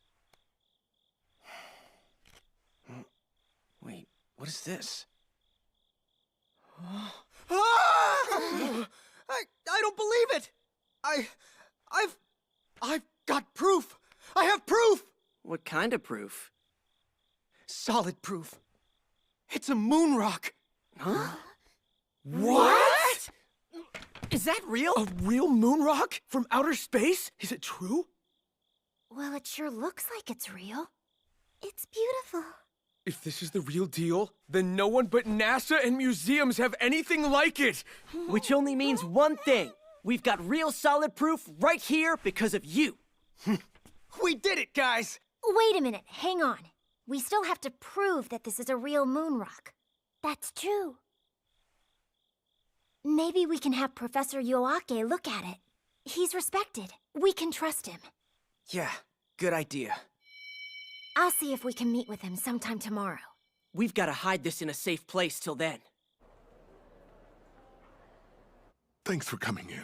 Wait, what is this? I don't believe it. I've got proof. I have proof. What kind of proof? Solid proof. It's a moon rock. Huh? What? Is that real? A real moon rock? From outer space? Is it true? Well, it sure looks like it's real. It's beautiful. If this is the real deal, then no one but NASA and museums have anything like it! Which only means one thing. We've got real solid proof right here because of you. We did it, guys! Wait a minute, hang on. We still have to prove that this is a real moon rock. That's true. Maybe we can have Professor Yoake look at it. He's respected. We can trust him. Yeah, good idea. I'll see if we can meet with him sometime tomorrow. We've got to hide this in a safe place till then. Thanks for coming in.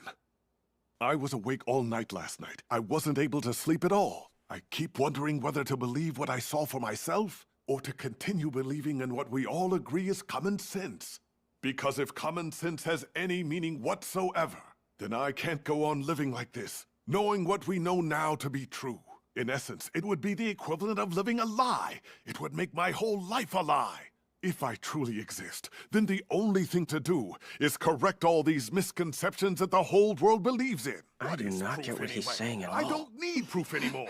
I was awake all night last night. I wasn't able to sleep at all. I keep wondering whether to believe what I saw for myself, or to continue believing in what we all agree is common sense. Because if common sense has any meaning whatsoever, then I can't go on living like this, knowing what we know now to be true. In essence, it would be the equivalent of living a lie. It would make my whole life a lie. If I truly exist, then the only thing to do is correct all these misconceptions that the whole world believes in. I do not get what he's saying at all. I don't need proof anymore.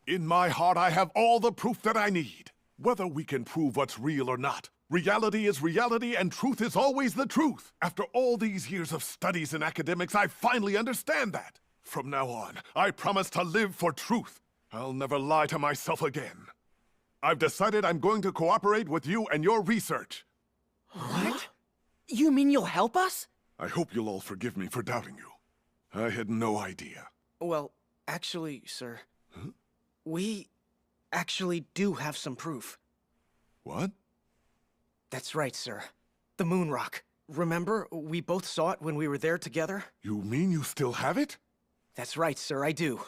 In my heart, I have all the proof that I need. Whether we can prove what's real or not, reality is reality and truth is always the truth. After all these years of studies and academics, I finally understand that. From now on, I promise to live for truth. I'll never lie to myself again. I've decided I'm going to cooperate with you and your research. What? You mean you'll help us? I hope you'll all forgive me for doubting you. I had no idea. Well, actually, sir, we actually do have some proof. What? That's right, sir. The moon rock. Remember, we both saw it when we were there together? You mean you still have it? That's right, sir, I do.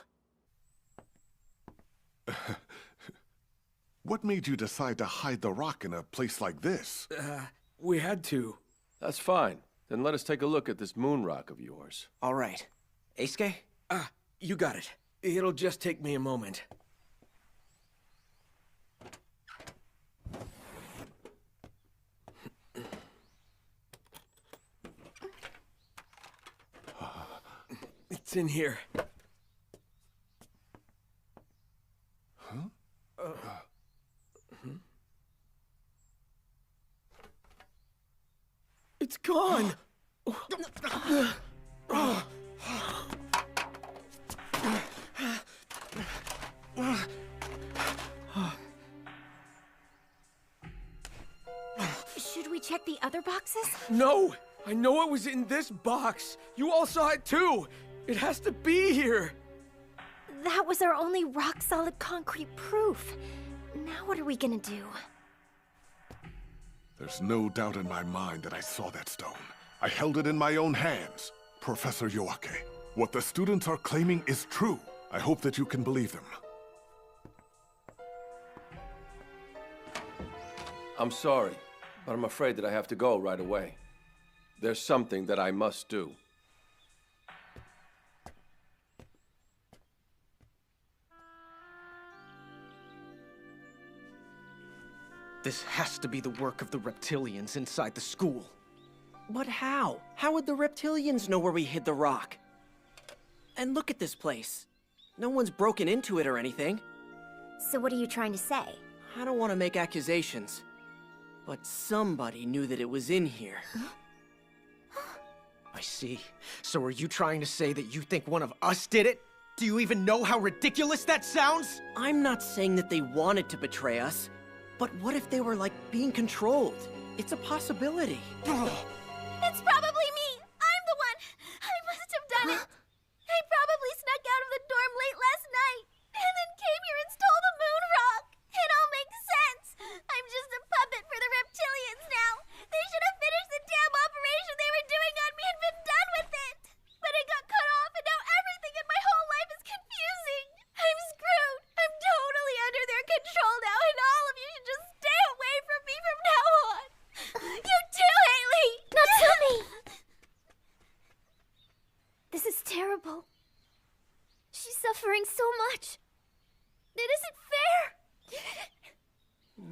What made you decide to hide the rock in a place like this? We had to. That's fine. Then let us take a look at this moon rock of yours. All right. Eisuke? You got it. It'll just take me a moment. It's in here. It's gone! Should we check the other boxes? No! I know it was in this box! You all saw it too! It has to be here! That was our only rock-solid concrete proof. Now what are we gonna do? There's no doubt in my mind that I saw that stone. I held it in my own hands. Professor Yoake, what the students are claiming is true. I hope that you can believe them. I'm sorry, but I'm afraid that I have to go right away. There's something that I must do. This has to be the work of the reptilians inside the school. But how? How would the reptilians know where we hid the rock? And look at this place. No one's broken into it or anything. So what are you trying to say? I don't want to make accusations, but somebody knew that it was in here. I see. So are you trying to say that you think one of us did it? Do you even know how ridiculous that sounds? I'm not saying that they wanted to betray us, but what if they were, like, being controlled? It's a possibility. It's probably me! I'm the one! I must have done it! I probably snuck out of the dorm late last night, and then came here and stole the moon rock! It all makes sense! I'm just a puppet for the reptilians now! They should have finished the damn operation they were doing on me and been done with it! But it got cut off, and now everything in my whole life is confusing! I'm screwed! I'm totally under their control now, and all of you should just stay away from me from now on! You too, Haley! Natsumi! This is terrible. She's suffering so much. It isn't fair.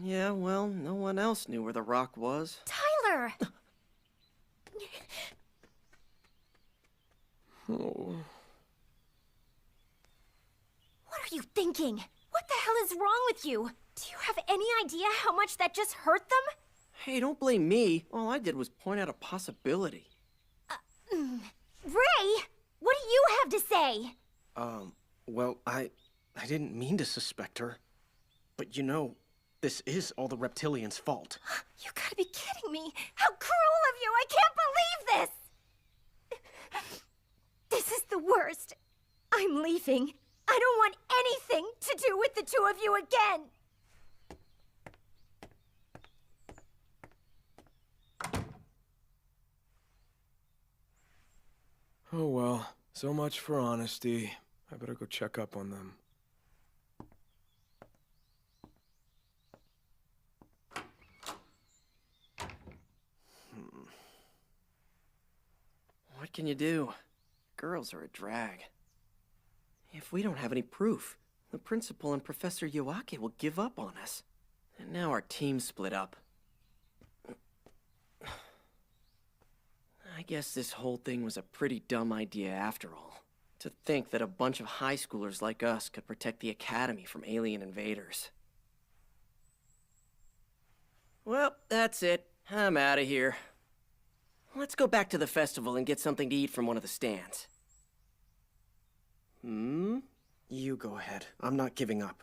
Yeah, well, no one else knew where the rock was. Tyler! Oh. What are you thinking? What the hell is wrong with you? Do you have any idea how much that just hurt them? Hey, don't blame me. All I did was point out a possibility. Ray! What do you have to say? Well, I didn't mean to suspect her. But you know, this is all the reptilians' fault. You gotta be kidding me! How cruel of you! I can't believe this! This is the worst. I'm leaving. I don't want anything to do with the two of you again! Oh well, so much for honesty. I better go check up on them. What can you do? Girls are a drag. If we don't have any proof, the principal and Professor Yoake will give up on us. And now our team's split up. I guess this whole thing was a pretty dumb idea after all. To think that a bunch of high schoolers like us could protect the academy from alien invaders. Well, that's it. I'm out of here. Let's go back to the festival and get something to eat from one of the stands. You go ahead. I'm not giving up.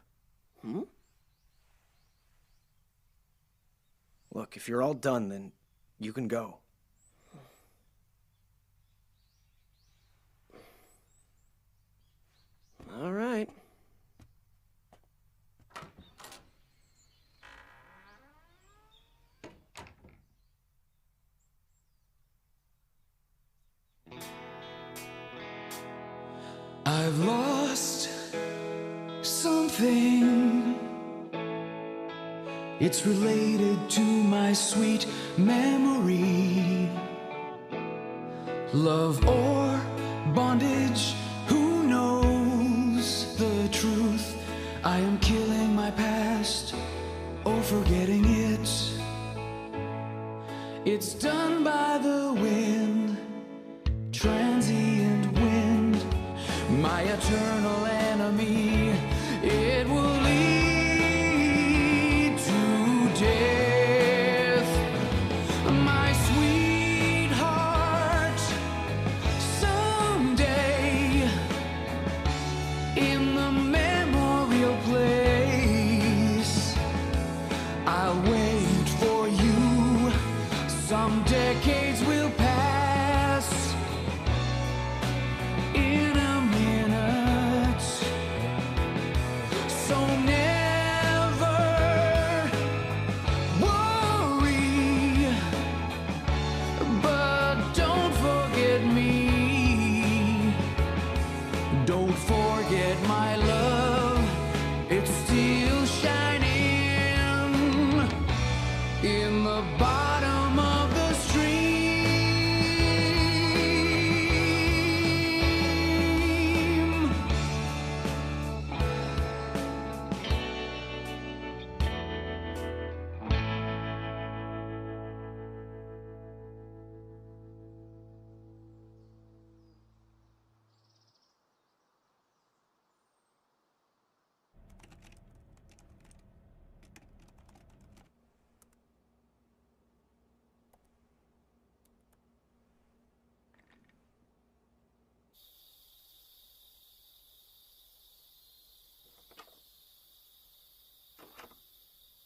Look, if you're all done, then you can go. All right. I've lost something. It's related to my sweet memory. Love or bondage, who knows the truth? I am killing my past, or forgetting it. It's done by the wind, transient wind, my eternal enemy. It will lead to death. My sweetheart, someday, in the memorial place, I'll wait for you. Some decades will pass in a minute. So never worry, but don't forget me. Don't forget my love, it's still shining in the bottom of the stream.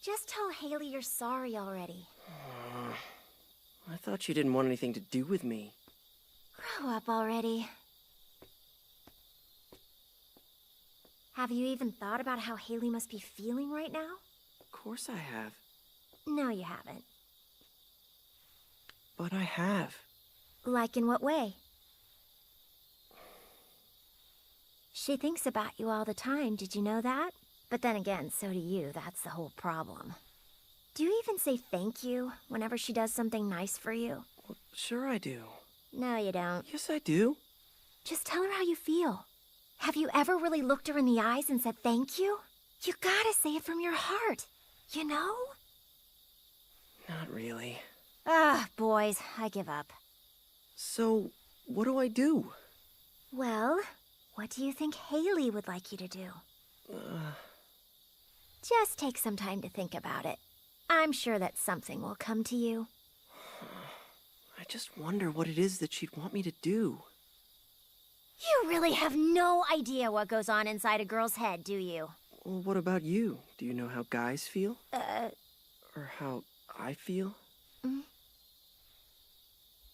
Just tell Haley you're sorry already. I thought you didn't want anything to do with me. Grow up already. Have you even thought about how Haley must be feeling right now? Of course I have. No, you haven't. But I have. Like in what way? She thinks about you all the time, did you know that? But then again, so do you, that's the whole problem. Do you even say thank you whenever she does something nice for you? Well, sure I do. No, you don't. Yes, I do. Just tell her how you feel. Have you ever really looked her in the eyes and said thank you? You gotta say it from your heart, you know? Not really. Ah, boys, I give up. So, what do I do? Well, what do you think Haley would like you to do? Just take some time to think about it. I'm sure that something will come to you. I just wonder what it is that she'd want me to do. You really have no idea what goes on inside a girl's head, do you? Well, what about you? Do you know how guys feel? Or how I feel?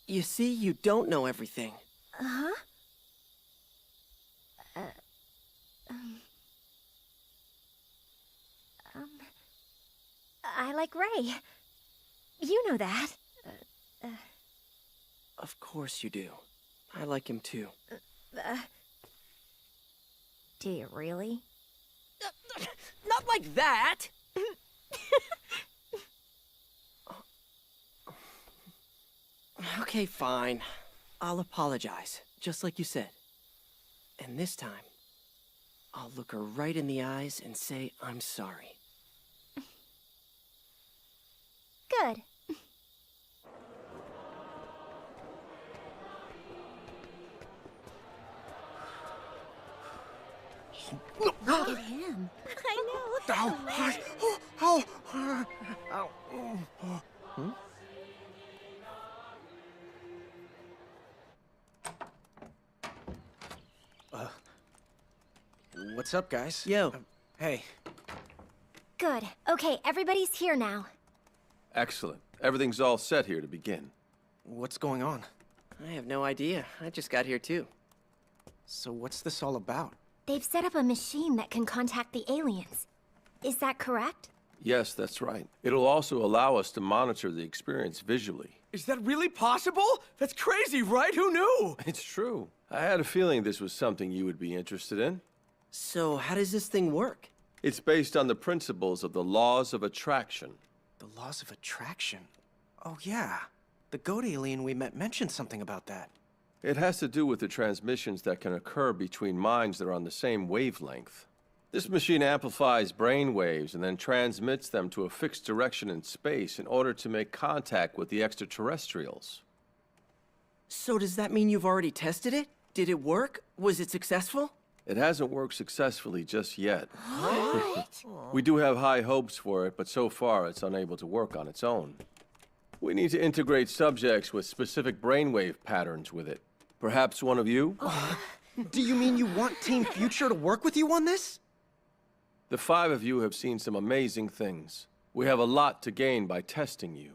You see, you don't know everything. Uh-huh. I like Ray. You know that. Of course you do. I like him too. Do you really? Not like that! Okay, fine. I'll apologize, just like you said. And this time, I'll look her right in the eyes and say I'm sorry. Good. Look at him. I know. What's up, guys? Yo. Hey. Good. Okay, everybody's here now. Excellent. Everything's all set here to begin. What's going on? I have no idea. I just got here too. So what's this all about? They've set up a machine that can contact the aliens. Is that correct? Yes, that's right. It'll also allow us to monitor the experience visually. Is that really possible? That's crazy, right? Who knew? It's true. I had a feeling this was something you would be interested in. So how does this thing work? It's based on the principles of the laws of attraction. The laws of attraction? Oh yeah. The goat alien we met mentioned something about that. It has to do with the transmissions that can occur between minds that are on the same wavelength. This machine amplifies brain waves and then transmits them to a fixed direction in space in order to make contact with the extraterrestrials. So does that mean you've already tested it? Did it work? Was it successful? It hasn't worked successfully just yet. What? We do have high hopes for it, but so far it's unable to work on its own. We need to integrate subjects with specific brainwave patterns with it. Perhaps one of you? Do you mean you want Team Future to work with you on this? The 5 of you have seen some amazing things. We have a lot to gain by testing you.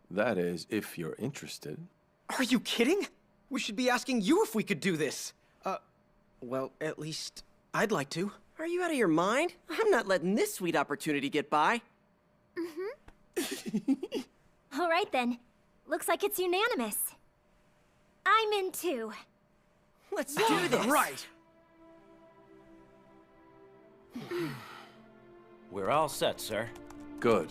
That is, if you're interested. Are you kidding? We should be asking you if we could do this. Well, at least I'd like to. Are you out of your mind? I'm not letting this sweet opportunity get by. All right then. Looks like it's unanimous. I'm in too. Let's do this. Right. We're all set, sir. Good.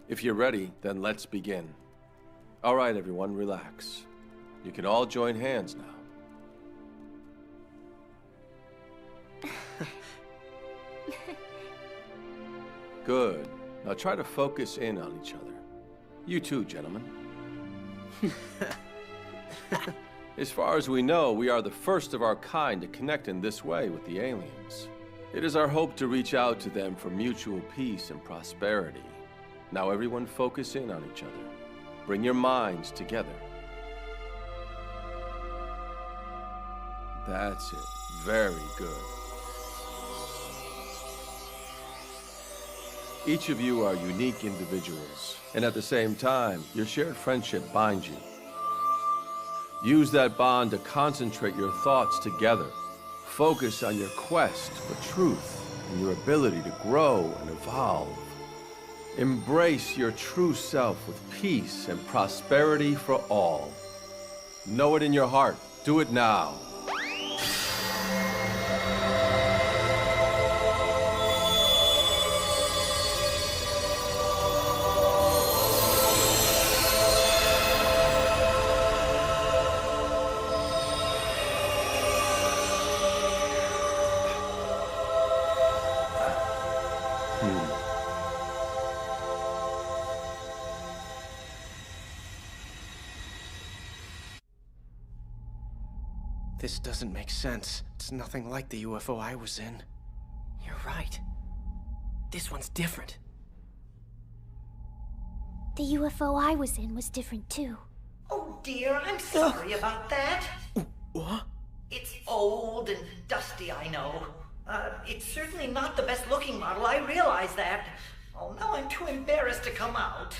If you're ready, then let's begin. All right, everyone, relax. You can all join hands now. Good. Now try to focus in on each other. You too, gentlemen. As far as we know, we are the first of our kind to connect in this way with the aliens. It is our hope to reach out to them for mutual peace and prosperity. Now everyone focus in on each other. Bring your minds together. That's it. Very good. Each of you are unique individuals, and at the same time, your shared friendship binds you. Use that bond to concentrate your thoughts together. Focus on your quest for truth and your ability to grow and evolve. Embrace your true self with peace and prosperity for all. Know it in your heart. Do it now. This doesn't make sense. It's nothing like the UFO I was in. You're right. This one's different. The UFO I was in was different too. Oh dear, I'm sorry about that. What? It's old and dusty, I know. It's certainly not the best looking model, I realize that. Oh, now I'm too embarrassed to come out.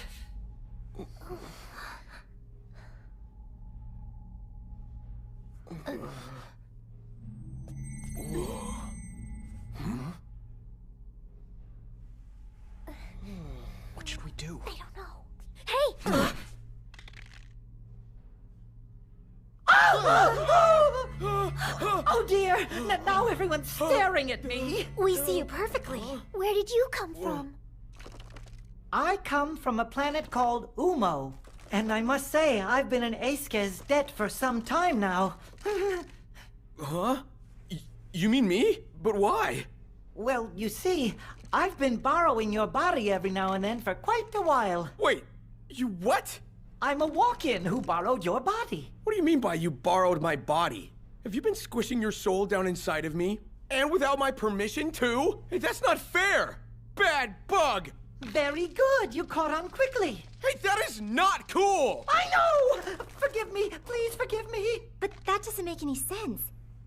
What should we do? I don't know. Hey! Oh dear! Now everyone's staring at me! We see you perfectly. Where did you come from? I come from a planet called Umo. And I must say, I've been in Eiske's debt for some time now. Huh? You mean me? But why? Well, you see, I've been borrowing your body every now and then for quite a while. Wait, you what? I'm a walk-in who borrowed your body. What do you mean by you borrowed my body? Have you been squishing your soul down inside of me? And without my permission, too? Hey, that's not fair! Bad bug! Very good, you caught on quickly. Hey, that is not cool! I know! Forgive me, please forgive me. But that doesn't make any sense.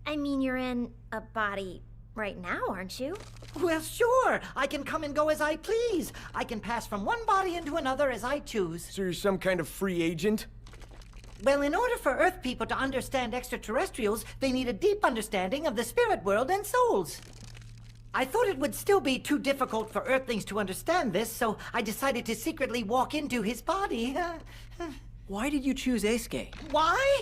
I mean, you're in a body right now, aren't you? Well, sure. I can come and go as I please. I can pass from one body into another as I choose. So you're some kind of free agent? Well, in order for Earth people to understand extraterrestrials, they need a deep understanding of the spirit world and souls. I thought it would still be too difficult for Earthlings to understand this, so I decided to secretly walk into his body. Why did you choose Eisuke? Why?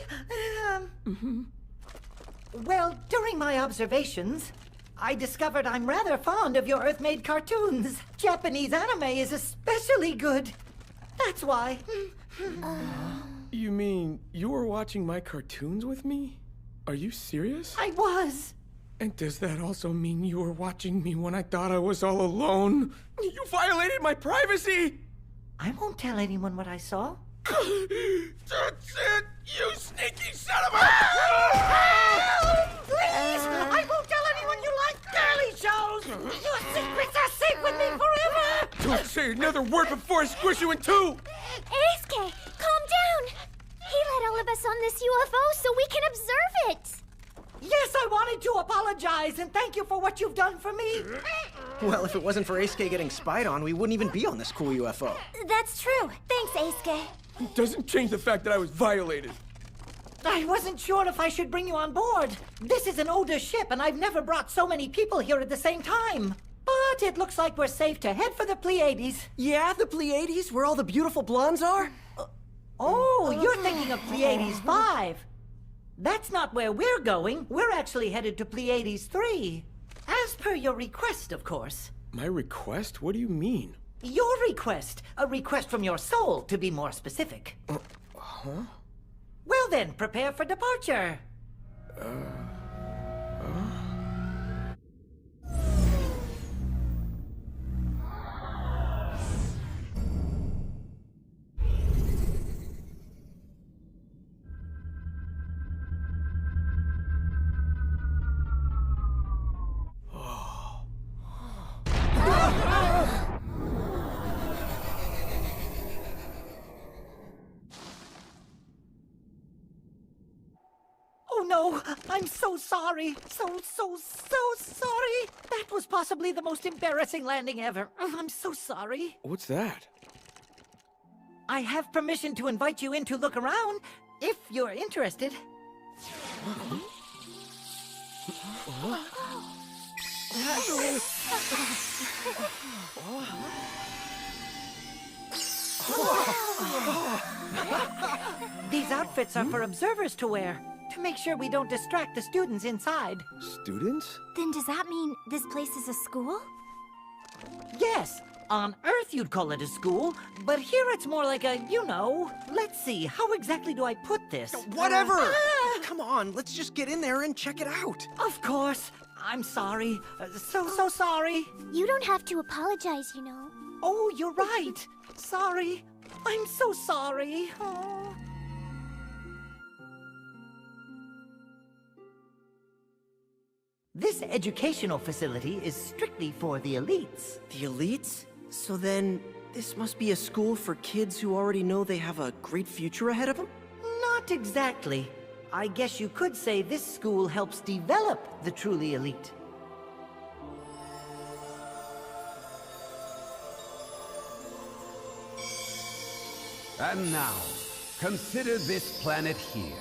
Well, during my observations, I discovered I'm rather fond of your Earth-made cartoons. Japanese anime is especially good. That's why. You mean you were watching my cartoons with me? Are you serious? I was! And does that also mean you were watching me when I thought I was all alone? You violated my privacy! I won't tell anyone what I saw. That's it! You sneaky son of a... Please! I won't tell anyone you like girly shows! Your secrets are safe with me forever! Don't say another word before I squish you in two! Eisuke, calm down! He let all of us on this UFO so we can observe it! Yes, I wanted to apologize and thank you for what you've done for me. Well, if it wasn't for Eisuke getting spied on, we wouldn't even be on this cool UFO. That's true. Thanks, Eisuke. It doesn't change the fact that I was violated. I wasn't sure if I should bring you on board. This is an older ship, and I've never brought so many people here at the same time. But it looks like we're safe to head for the Pleiades. Yeah, the Pleiades, where all the beautiful blondes are? Oh, you're thinking of Pleiades 5. That's not where we're going. We're actually headed to Pleiades 3. As per your request, of course. My request? What do you mean? Your request. A request from your soul, to be more specific. Huh? Well then, prepare for departure. Oh no, I'm so sorry. So sorry. That was possibly the most embarrassing landing ever. I'm so sorry. What's that? I have permission to invite you in to look around, if you're interested. These outfits are for observers to wear, to make sure we don't distract the students inside. Students? Then does that mean this place is a school? Yes, on Earth you'd call it a school, but here it's more like a, let's see, how exactly do I put this? Whatever! Come on, let's just get in there and check it out. Of course. I'm sorry. So sorry. You don't have to apologize, you know. Oh, you're right. Sorry. I'm so sorry. Oh. This educational facility is strictly for the elites. The elites? So then, this must be a school for kids who already know they have a great future ahead of them? Not exactly. I guess you could say this school helps develop the truly elite. And now, consider this planet here.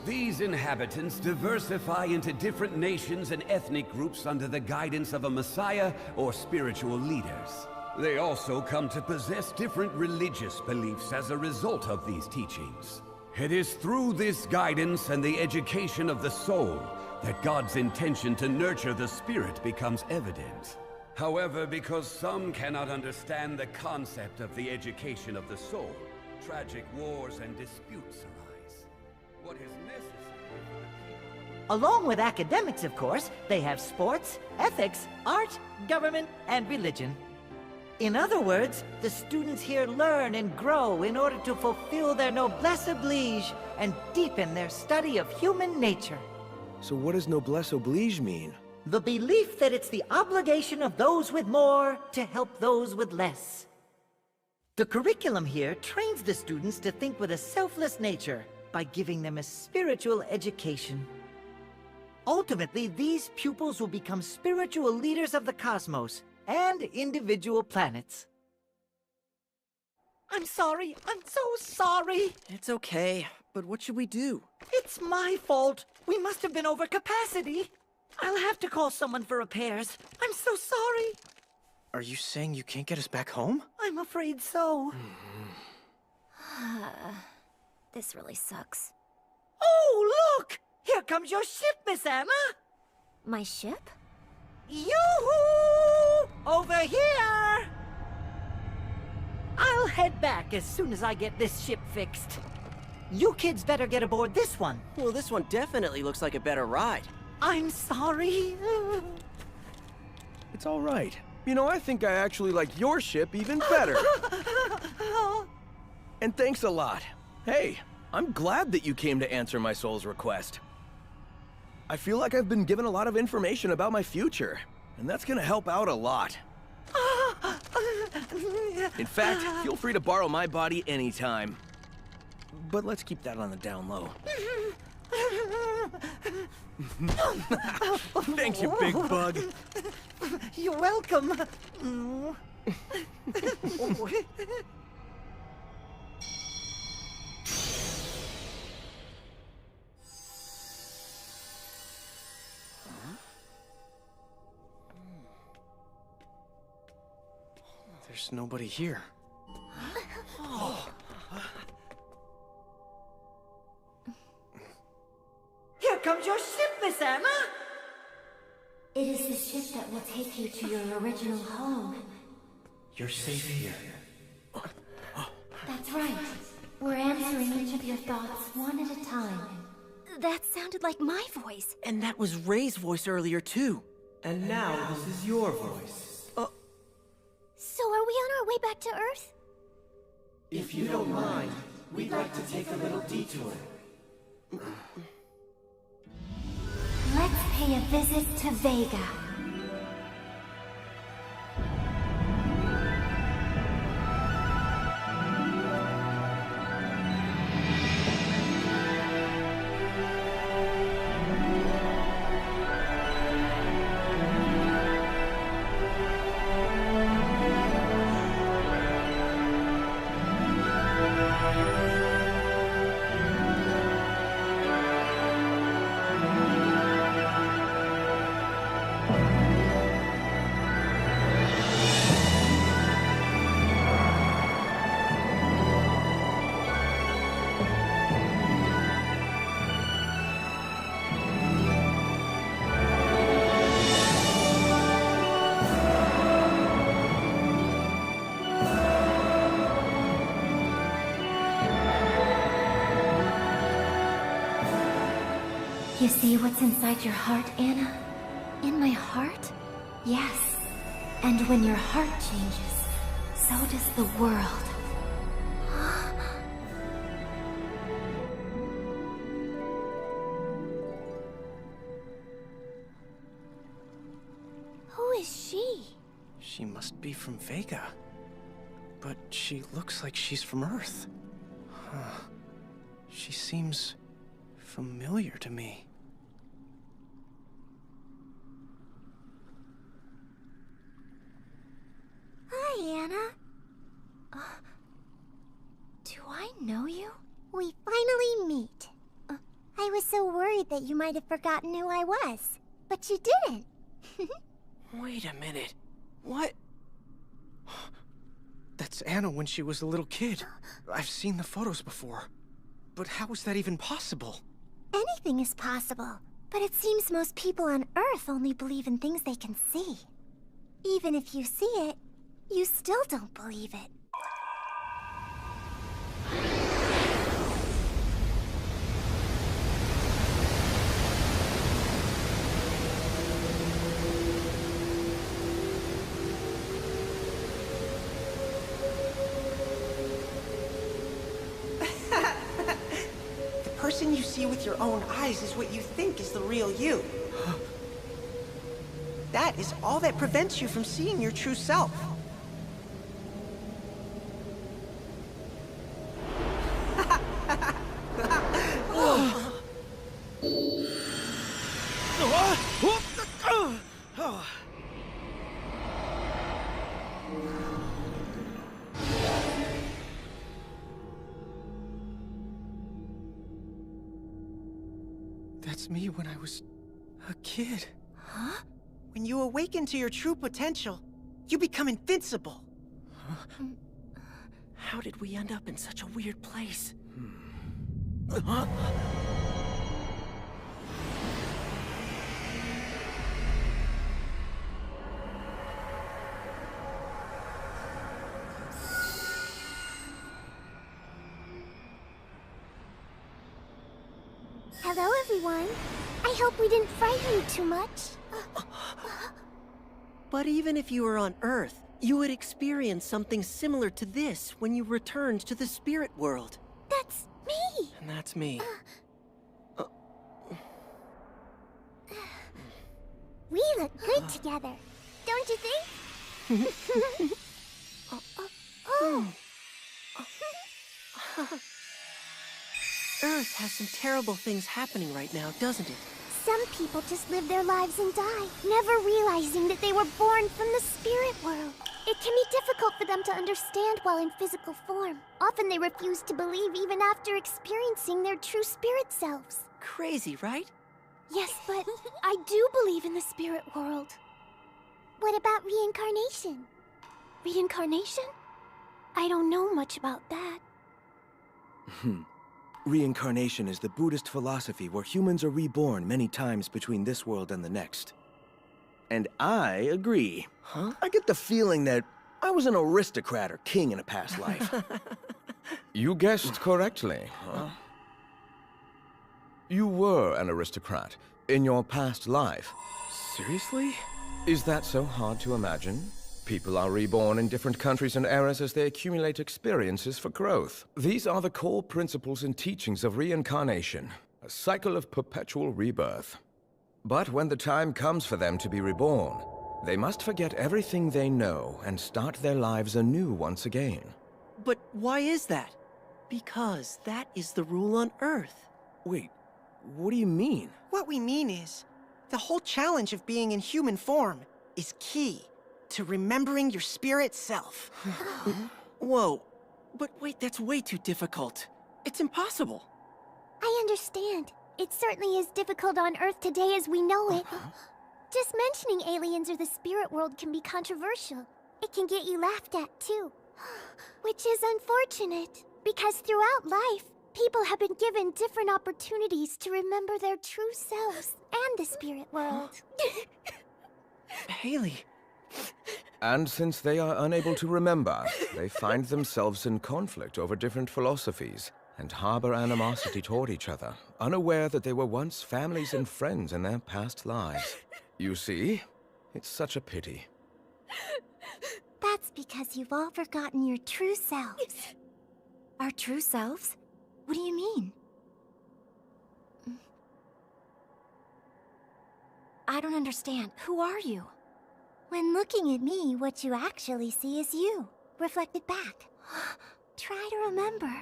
These inhabitants diversify into different nations and ethnic groups under the guidance of a messiah or spiritual leaders. They also come to possess different religious beliefs as a result of these teachings. It is through this guidance and the education of the soul that God's intention to nurture the spirit becomes evident. However, because some cannot understand the concept of the education of the soul, tragic wars and disputes arise. What is necessary? Along with academics, of course, they have sports, ethics, art, government, and religion. In other words, the students here learn and grow in order to fulfill their noblesse oblige and deepen their study of human nature. So what does noblesse oblige mean? The belief that it's the obligation of those with more to help those with less. The curriculum here trains the students to think with a selfless nature by giving them a spiritual education. Ultimately, these pupils will become spiritual leaders of the cosmos and individual planets. I'm sorry. I'm so sorry. It's okay, but what should we do? It's my fault. We must have been over capacity. I'll have to call someone for repairs. I'm so sorry. Are you saying you can't get us back home? I'm afraid so. This really sucks. Oh, look! Here comes your ship, Miss Anna! My ship? Yoo-hoo! Over here! I'll head back as soon as I get this ship fixed. You kids better get aboard this one. Well, this one definitely looks like a better ride. I'm sorry. It's all right. You know, I think I actually like your ship even better. And thanks a lot. Hey, I'm glad that you came to answer my soul's request. I feel like I've been given a lot of information about my future, and that's gonna help out a lot. In fact, feel free to borrow my body anytime. But let's keep that on the down low. Thanks, you big bug. You're welcome. There's nobody here. Here comes your ship, Miss Anna. It is the ship that will take you to your original home. You're safe here. That's right. We're answering each of your thoughts one at a time. That sounded like my voice. And that was Ray's voice earlier, too. And now this is your voice. So are we on our way back to Earth? If you don't mind, we'd like to take a little detour. Let's pay a visit to Vega. You see what's inside your heart, Anna? In my heart? Yes. And when your heart changes, so does the world. Who is she? She must be from Vega. But she looks like she's from Earth. Huh. She seems familiar to me. Hi, Anna. Do I know you? We finally meet. I was so worried that you might have forgotten who I was, but you didn't. Wait a minute. What? That's Anna when she was a little kid. I've seen the photos before. But how is that even possible? Anything is possible, but it seems most people on Earth only believe in things they can see. Even if you see it, you still don't believe it. The person you see with your own eyes is what you think is the real you. That is all that prevents you from seeing your true self. That's me when I was a kid. Huh? When you awaken to your true potential, you become invincible. How did we end up in such a weird place? Hello, everyone. I hope we didn't frighten you too much. But even if you were on Earth, you would experience something similar to this when you returned to the spirit world. That's me! And that's me. We look good together, don't you think? Earth has some terrible things happening right now, doesn't it? Some people just live their lives and die, never realizing that they were born from the spirit world. It can be difficult for them to understand while in physical form. Often they refuse to believe even after experiencing their true spirit selves. Crazy, right? Yes, but I do believe in the spirit world. What about reincarnation? Reincarnation? I don't know much about that. Reincarnation is the Buddhist philosophy where humans are reborn many times between this world and the next. And I agree. Huh? I get the feeling that I was an aristocrat or king in a past life. You guessed correctly. You were an aristocrat in your past life. Seriously? Is that so hard to imagine? People are reborn in different countries and eras as they accumulate experiences for growth. These are the core principles and teachings of reincarnation, a cycle of perpetual rebirth. But when the time comes for them to be reborn, they must forget everything they know and start their lives anew once again. But why is that? Because that is the rule on Earth. Wait, what do you mean? What we mean is, the whole challenge of being in human form is key to remembering your spirit self. Whoa, but wait, that's way too difficult. It's impossible. I understand. It certainly is difficult on Earth today as we know it. Just mentioning aliens or the spirit world can be controversial. It can get you laughed at, too. Which is unfortunate, because throughout life, people have been given different opportunities to remember their true selves and the spirit world. Haley. And since they are unable to remember, they find themselves in conflict over different philosophies and harbor animosity toward each other, unaware that they were once families and friends in their past lives. You see? It's such a pity. That's because you've all forgotten your true selves. Our true selves? What do you mean? I don't understand. Who are you? When looking at me, what you actually see is you, reflected back. Try to remember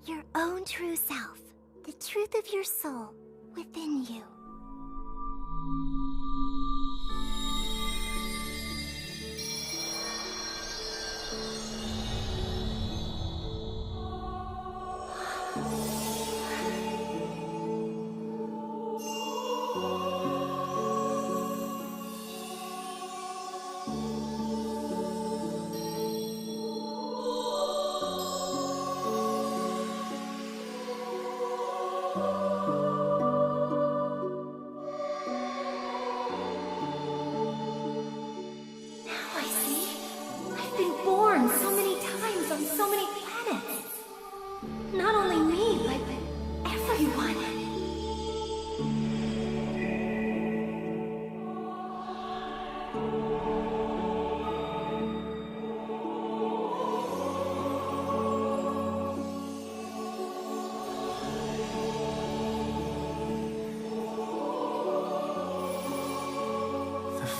your own true self, the truth of your soul within you.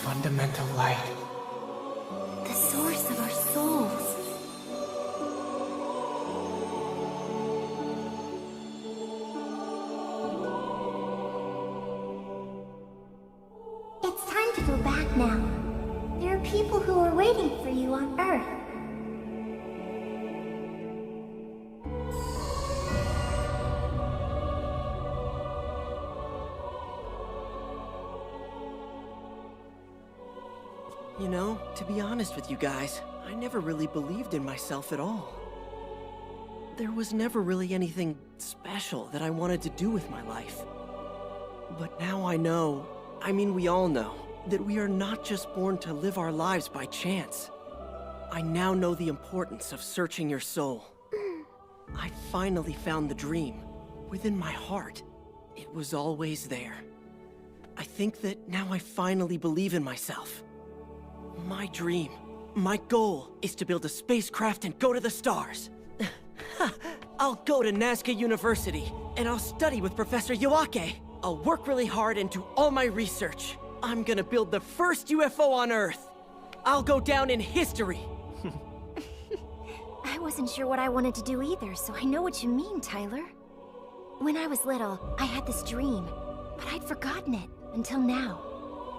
Fundamental light. The source of our souls. It's time to go back now. There are people who are waiting for you on Earth. You know, to be honest with you guys, I never really believed in myself at all. There was never really anything special that I wanted to do with my life. But now I know, I mean we all know, that we are not just born to live our lives by chance. I now know the importance of searching your soul. I finally found the dream within my heart. It was always there. I think that now I finally believe in myself. My dream, my goal, is to build a spacecraft and go to the stars. I'll go to Nazca University, and I'll study with Professor Yuake. I'll work really hard and do all my research. I'm gonna build the first UFO on Earth. I'll go down in history. I wasn't sure what I wanted to do either, so I know what you mean, Tyler. When I was little, I had this dream, but I'd forgotten it until now.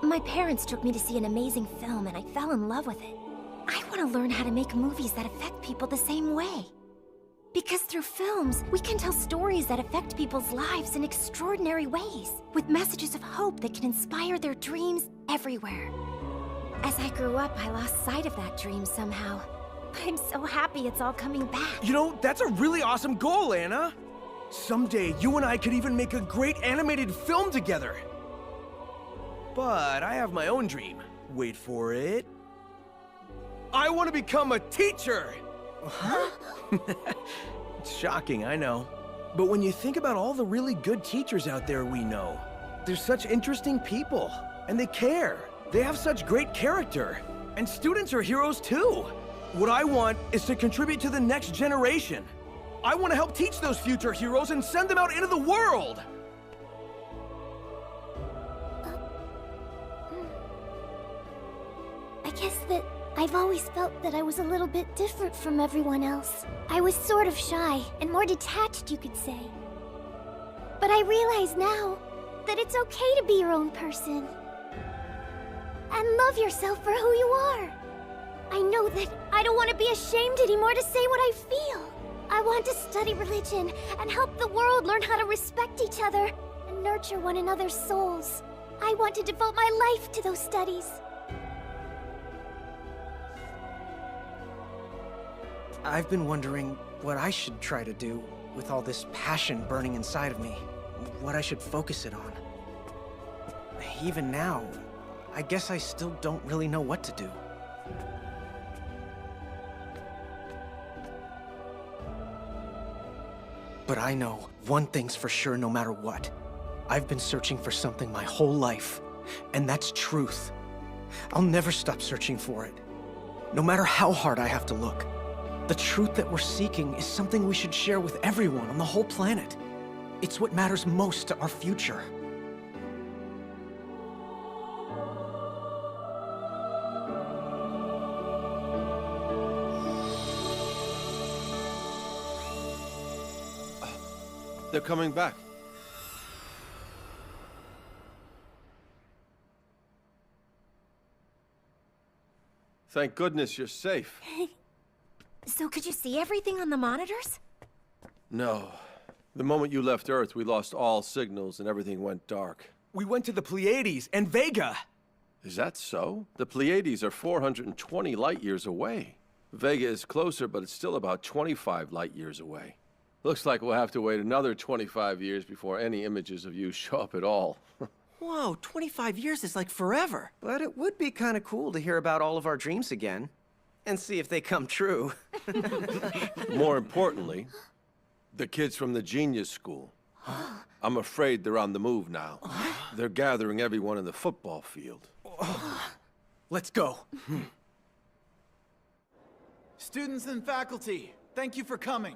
My parents took me to see an amazing film, and I fell in love with it. I want to learn how to make movies that affect people the same way. Because through films, we can tell stories that affect people's lives in extraordinary ways, with messages of hope that can inspire their dreams everywhere. As I grew up, I lost sight of that dream somehow. I'm so happy it's all coming back. You know, that's a really awesome goal, Anna. Someday, you and I could even make a great animated film together. But I have my own dream. Wait for it. I want to become a teacher! Huh? It's shocking, I know. But when you think about all the really good teachers out there we know, they're such interesting people, and they care. They have such great character, and students are heroes too. What I want is to contribute to the next generation. I want to help teach those future heroes and send them out into the world! I guess that I've always felt that I was a little bit different from everyone else. I was sort of shy and more detached, you could say. But I realize now that it's okay to be your own person. And love yourself for who you are. I know that I don't want to be ashamed anymore to say what I feel. I want to study religion and help the world learn how to respect each other and nurture one another's souls. I want to devote my life to those studies. I've been wondering what I should try to do with all this passion burning inside of me. What I should focus it on. Even now, I guess I still don't really know what to do. But I know one thing's for sure no matter what. I've been searching for something my whole life, and that's truth. I'll never stop searching for it, no matter how hard I have to look. The truth that we're seeking is something we should share with everyone on the whole planet. It's what matters most to our future. They're coming back. Thank goodness you're safe. So could you see everything on the monitors? No. The moment you left Earth, we lost all signals and everything went dark. We went to the Pleiades and Vega. Is that so? The Pleiades are 420 light-years away. Vega is closer, but it's still about 25 light-years away. Looks like we'll have to wait another 25 years before any images of you show up at all. Whoa, 25 years is like forever. But it would be kind of cool to hear about all of our dreams again. And see if they come true. More importantly, the kids from the Genius School. I'm afraid they're on the move now. They're gathering everyone in the football field. Let's go. Students and faculty, thank you for coming.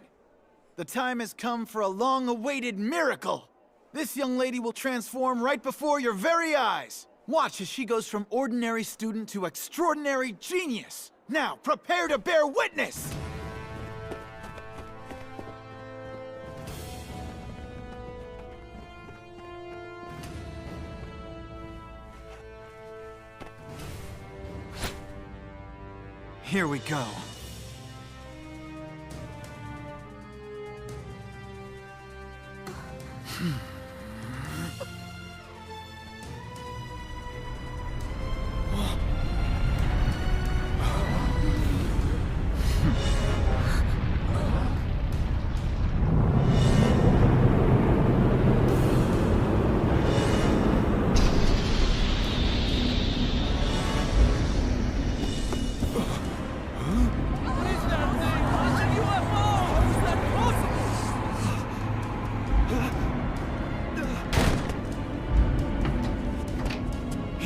The time has come for a long-awaited miracle. This young lady will transform right before your very eyes. Watch as she goes from ordinary student to extraordinary genius. Now, prepare to bear witness! Here we go.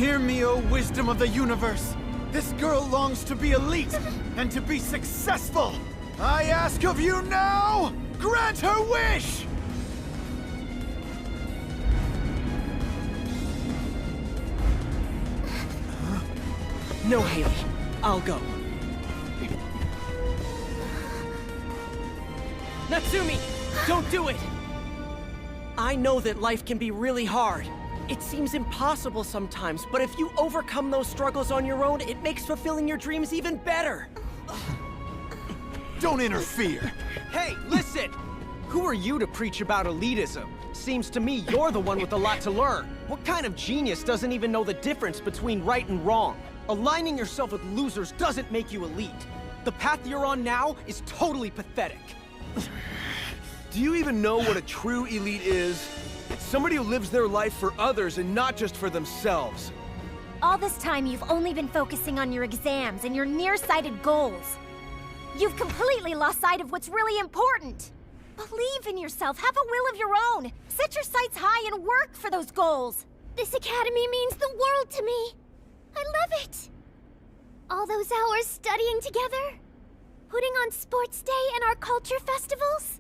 Hear me, O wisdom of the universe. This girl longs to be elite and to be successful. I ask of you now, grant her wish! No, Haley. I'll go. Natsumi! Don't do it! I know that life can be really hard. It seems impossible sometimes, but if you overcome those struggles on your own, it makes fulfilling your dreams even better. Don't interfere! Hey, listen! Who are you to preach about elitism? Seems to me you're the one with a lot to learn. What kind of genius doesn't even know the difference between right and wrong? Aligning yourself with losers doesn't make you elite. The path you're on now is totally pathetic. Do you even know what a true elite is? It's somebody who lives their life for others and not just for themselves. All this time, you've only been focusing on your exams and your nearsighted goals. You've completely lost sight of what's really important. Believe in yourself, have a will of your own. Set your sights high and work for those goals. This academy means the world to me. I love it. All those hours studying together, putting on sports day and our culture festivals.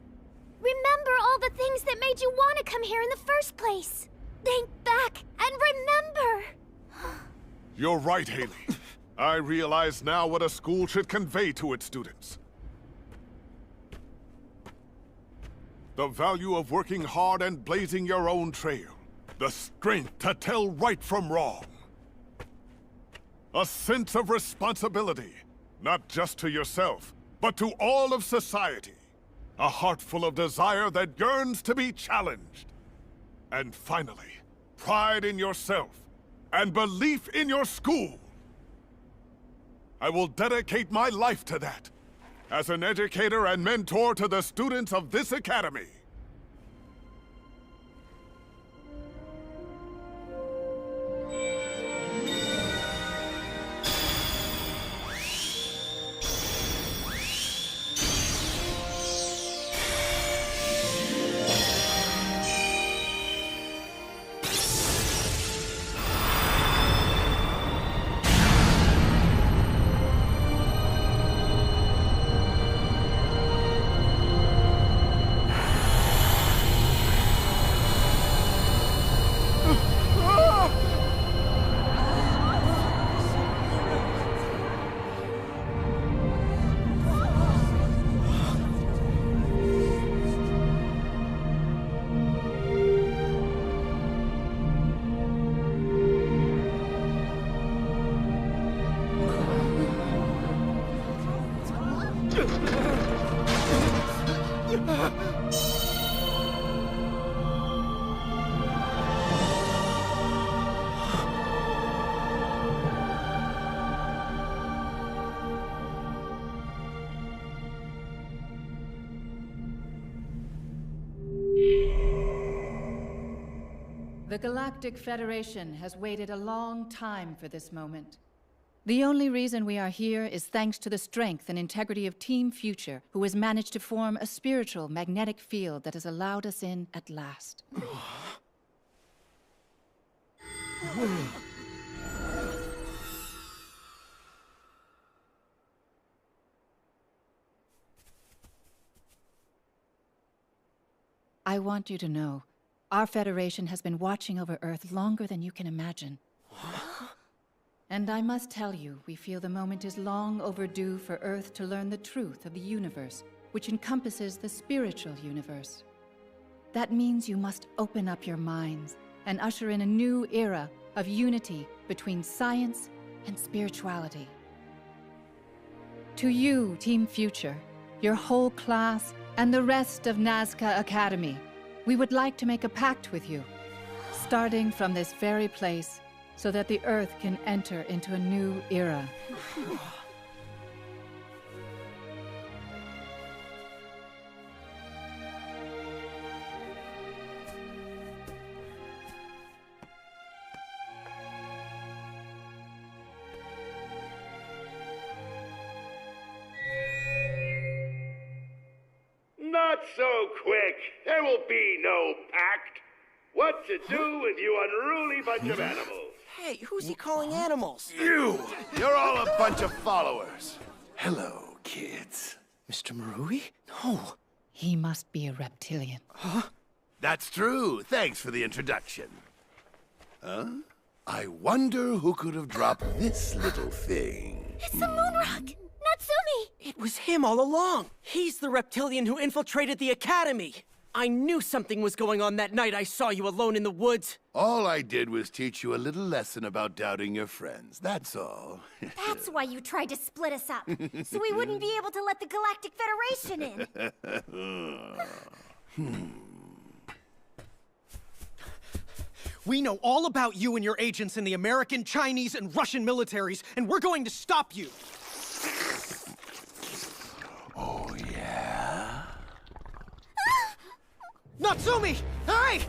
Remember all the things that made you want to come here in the first place. Think back and remember. You're right, Haley. I realize now what a school should convey to its students. The value of working hard and blazing your own trail. The strength to tell right from wrong. A sense of responsibility, not just to yourself, but to all of society. A heart full of desire that yearns to be challenged. And finally, pride in yourself and belief in your school. I will dedicate my life to that, as an educator and mentor to the students of this academy. The Galactic Federation has waited a long time for this moment. The only reason we are here is thanks to the strength and integrity of Team Future, who has managed to form a spiritual magnetic field that has allowed us in at last. I want you to know, our Federation has been watching over Earth longer than you can imagine. And I must tell you, we feel the moment is long overdue for Earth to learn the truth of the universe, which encompasses the spiritual universe. That means you must open up your minds and usher in a new era of unity between science and spirituality. To you, Team Future, your whole class, and the rest of Nazca Academy, we would like to make a pact with you, starting from this very place, so that the Earth can enter into a new era. Not so quick. There will be no pact. What to do with you unruly bunch of animals? Hey, who's he calling animals? You! You're all a bunch of followers. Hello, kids. Mr. Marui? No. He must be a reptilian. Huh? That's true. Thanks for the introduction. Huh? I wonder who could have dropped this little thing. It's the moon rock! Natsumi! It was him all along. He's the reptilian who infiltrated the academy. I knew something was going on that night I saw you alone in the woods. All I did was teach you a little lesson about doubting your friends. That's all. That's why you tried to split us up, so we wouldn't be able to let the Galactic Federation in. We know all about you and your agents in the American, Chinese, and Russian militaries, and we're going to stop you. Oh, yeah? Natsumi! Hey!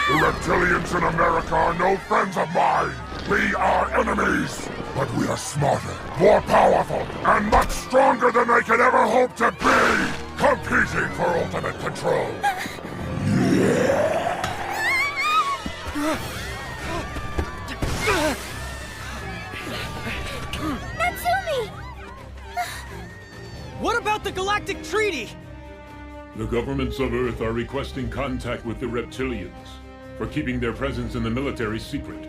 The reptilians in America are no friends of mine. We are enemies. But we are smarter, more powerful, and much stronger than they could ever hope to be. Competing for ultimate control. Natsumi! What about the Galactic Treaty? The governments of Earth are requesting contact with the reptilians for keeping their presence in the military secret.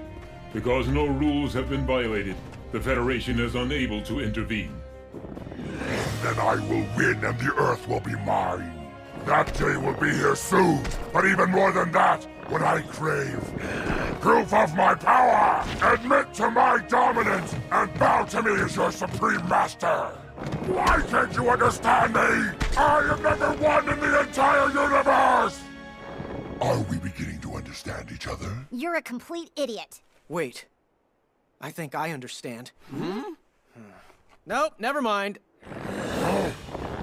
Because no rules have been violated, the Federation is unable to intervene. Then I will win and the Earth will be mine. That day will be here soon. But even more than that, when I crave proof of my power, admit to my dominance, and bow to me as your supreme master. Why can't you understand me? I am #1 in the entire universe! Are we beginning to understand each other? You're a complete idiot. Wait. I think I understand. Nope, never mind.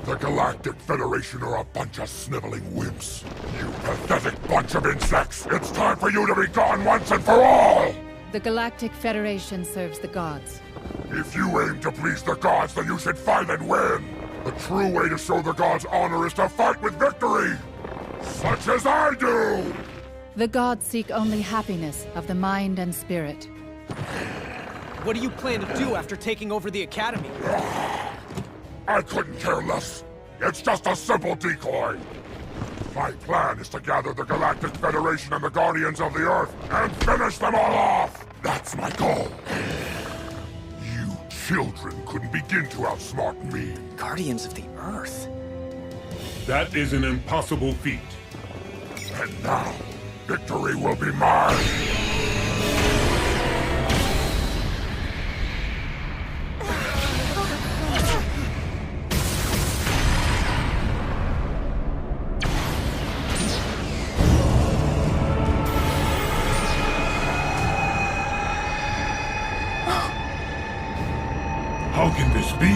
The Galactic Federation are a bunch of sniveling wimps. You pathetic bunch of insects! It's time for you to be gone once and for all! The Galactic Federation serves the gods. If you aim to please the gods, then you should fight and win! The true way to show the gods' honor is to fight with victory! Such as I do! The gods seek only happiness of the mind and spirit. What do you plan to do after taking over the Academy? I couldn't care less. It's just a simple decoy. My plan is to gather the Galactic Federation and the Guardians of the Earth and finish them all off! That's my goal. You children couldn't begin to outsmart me. Guardians of the Earth? That is an impossible feat. And now, victory will be mine! How can this be?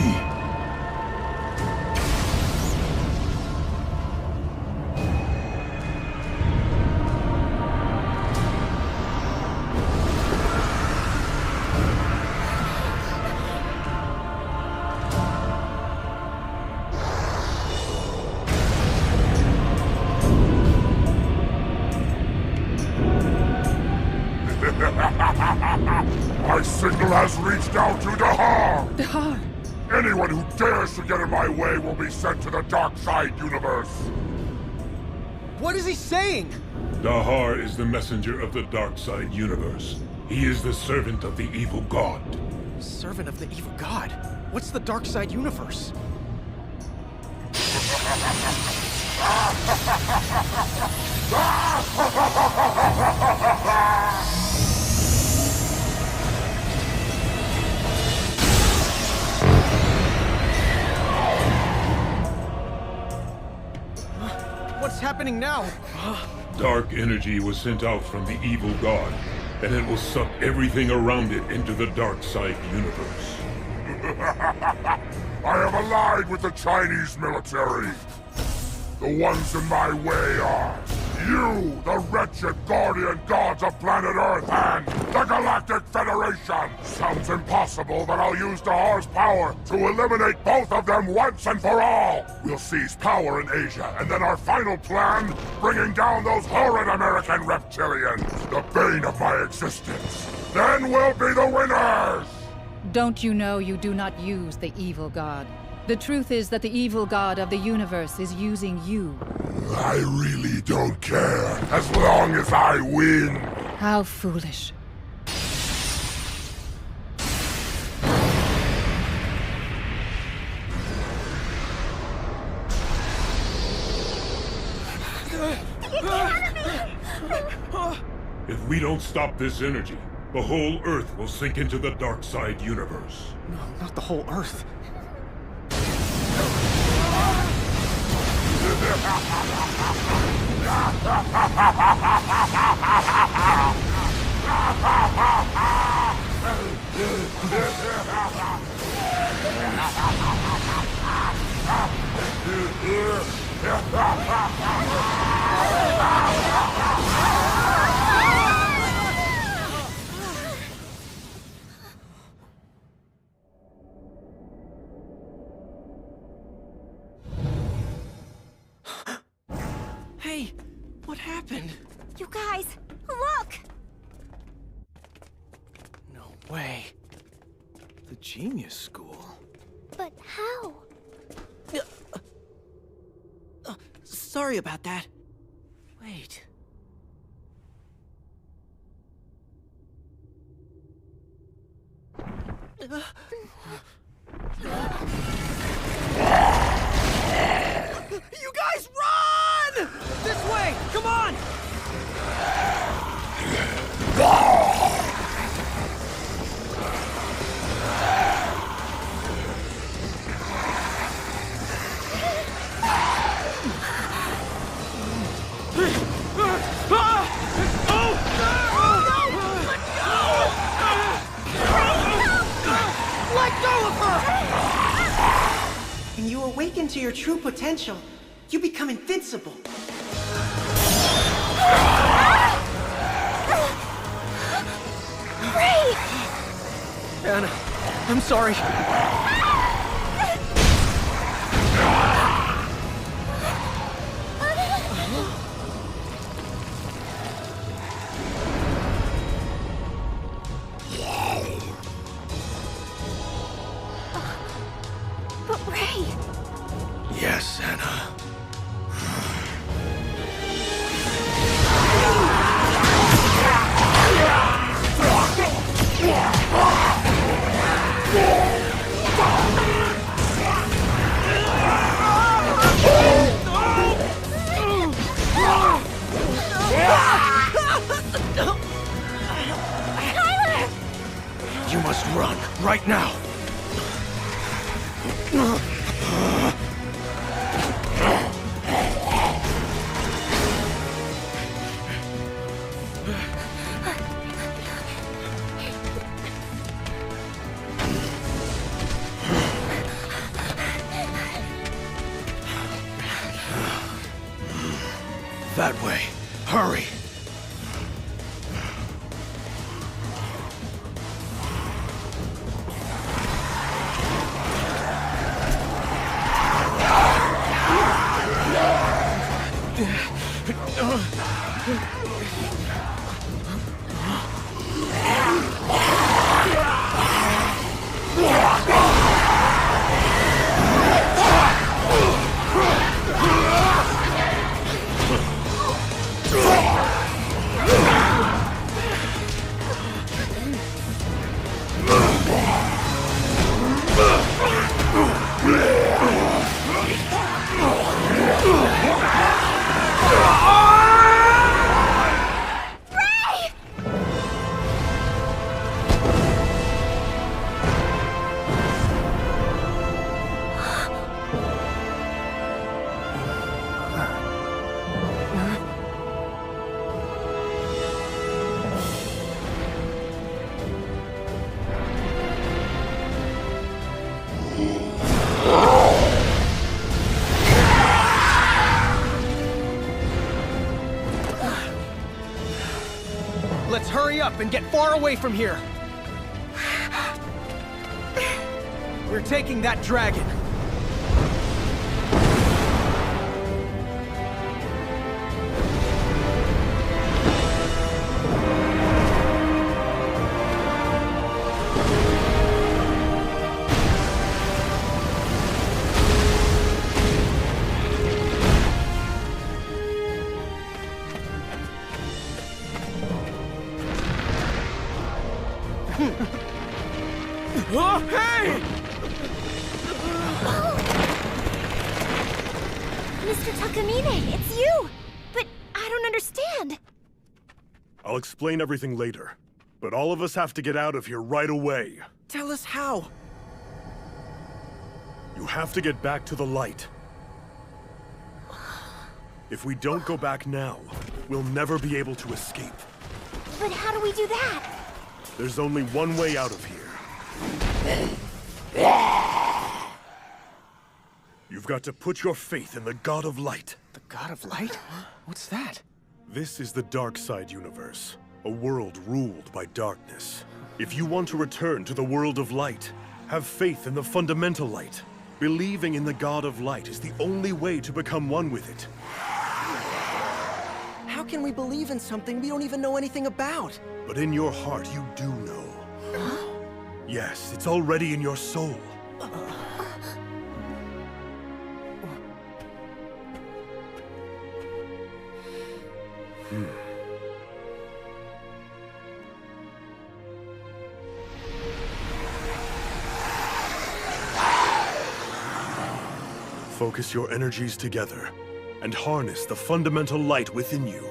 My signal has reached out to Dahar! Dahar! Anyone who dares to get in my way will be sent to the dark side universe! What is he saying? Dahar is the messenger of the dark side universe. He is the servant of the evil god. Servant of the evil god? What's the dark side universe? What's happening now? Dark energy was sent out from the evil god, and it will suck everything around it into the dark side universe. I am allied with the Chinese military. The ones in my way are you, the Red ancient guardian gods of planet Earth and the Galactic Federation! Sounds impossible, but I'll use Dahar's power to eliminate both of them once and for all! We'll seize power in Asia, and then our final plan, bringing down those horrid American reptilians, the bane of my existence. Then we'll be the winners! Don't you know you do not use the evil god? The truth is that the evil god of the universe is using you. I really don't care, as long as I win. How foolish. If we don't stop this energy, the whole Earth will sink into the dark side universe. No, not the whole Earth. Hey, what happened? You guys, look! No way. The Genius School. But how? Sorry about that. Wait. You guys run! This way! Come on! Let go of her! When you awaken to your true potential, you become invincible. Ray! Anna, I'm sorry. But Ray! Yes, Anna. You must run, right now! That way. Hurry! Let's hurry up and get far away from here. We're taking that dragon. Oh, hey! Mr. Takamine, it's you! But I don't understand. I'll explain everything later, but all of us have to get out of here right away. Tell us how. You have to get back to the light. If we don't go back now, we'll never be able to escape. But how do we do that? There's only one way out of here. You've got to put your faith in the God of Light. The God of Light? What's that? This is the dark side universe, a world ruled by darkness. If you want to return to the world of light, have faith in the fundamental light. Believing in the God of Light is the only way to become one with it. How can we believe in something we don't even know anything about? But in your heart, you do know. Yes, it's already in your soul. Focus your energies together and harness the fundamental light within you.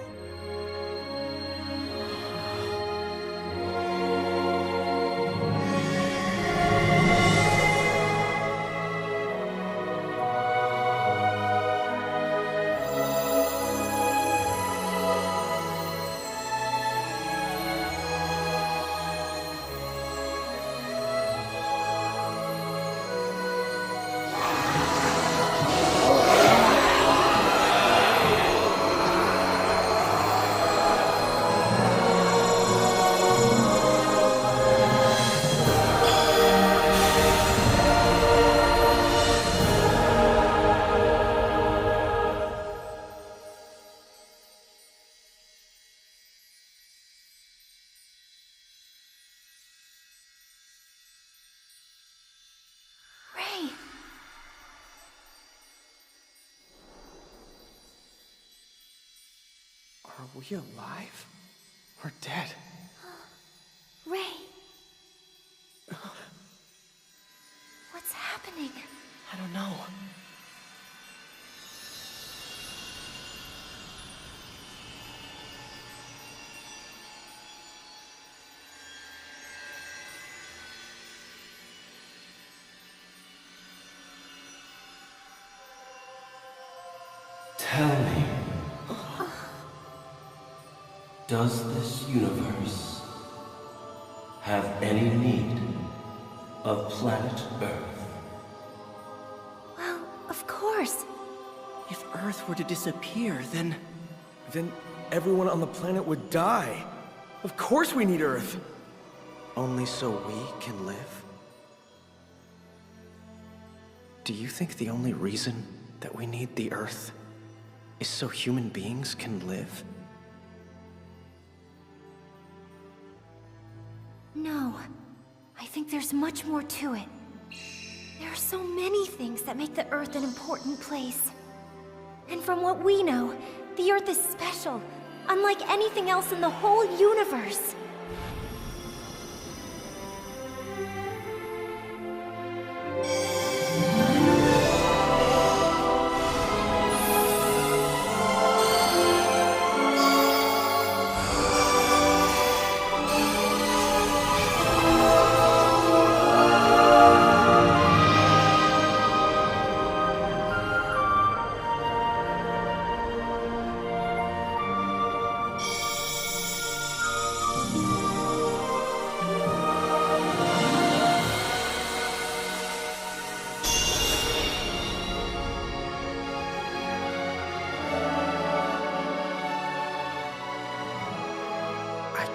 Are we alive? Or dead? Ray. What's happening? I don't know. Tell me, does this universe have any need of planet Earth? Well, of course. If Earth were to disappear, then everyone on the planet would die. Of course we need Earth. Only so we can live? Do you think the only reason that we need the Earth is so human beings can live? No. I think there's much more to it. There are so many things that make the Earth an important place. And from what we know, the Earth is special, unlike anything else in the whole universe.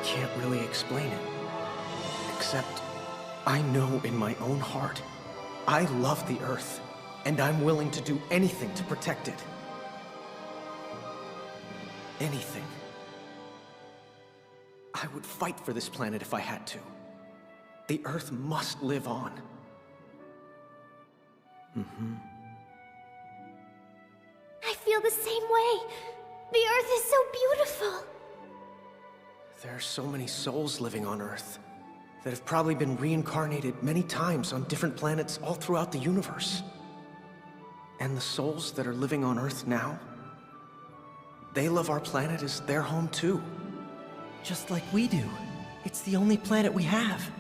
can't really explain it. Except, I know in my own heart, I love the Earth, and I'm willing to do anything to protect it. Anything. I would fight for this planet if I had to. The Earth must live on. I feel the same way. The Earth is so beautiful. There are so many souls living on Earth that have probably been reincarnated many times on different planets all throughout the universe. And the souls that are living on Earth now, they love our planet as their home too. Just like we do. It's the only planet we have.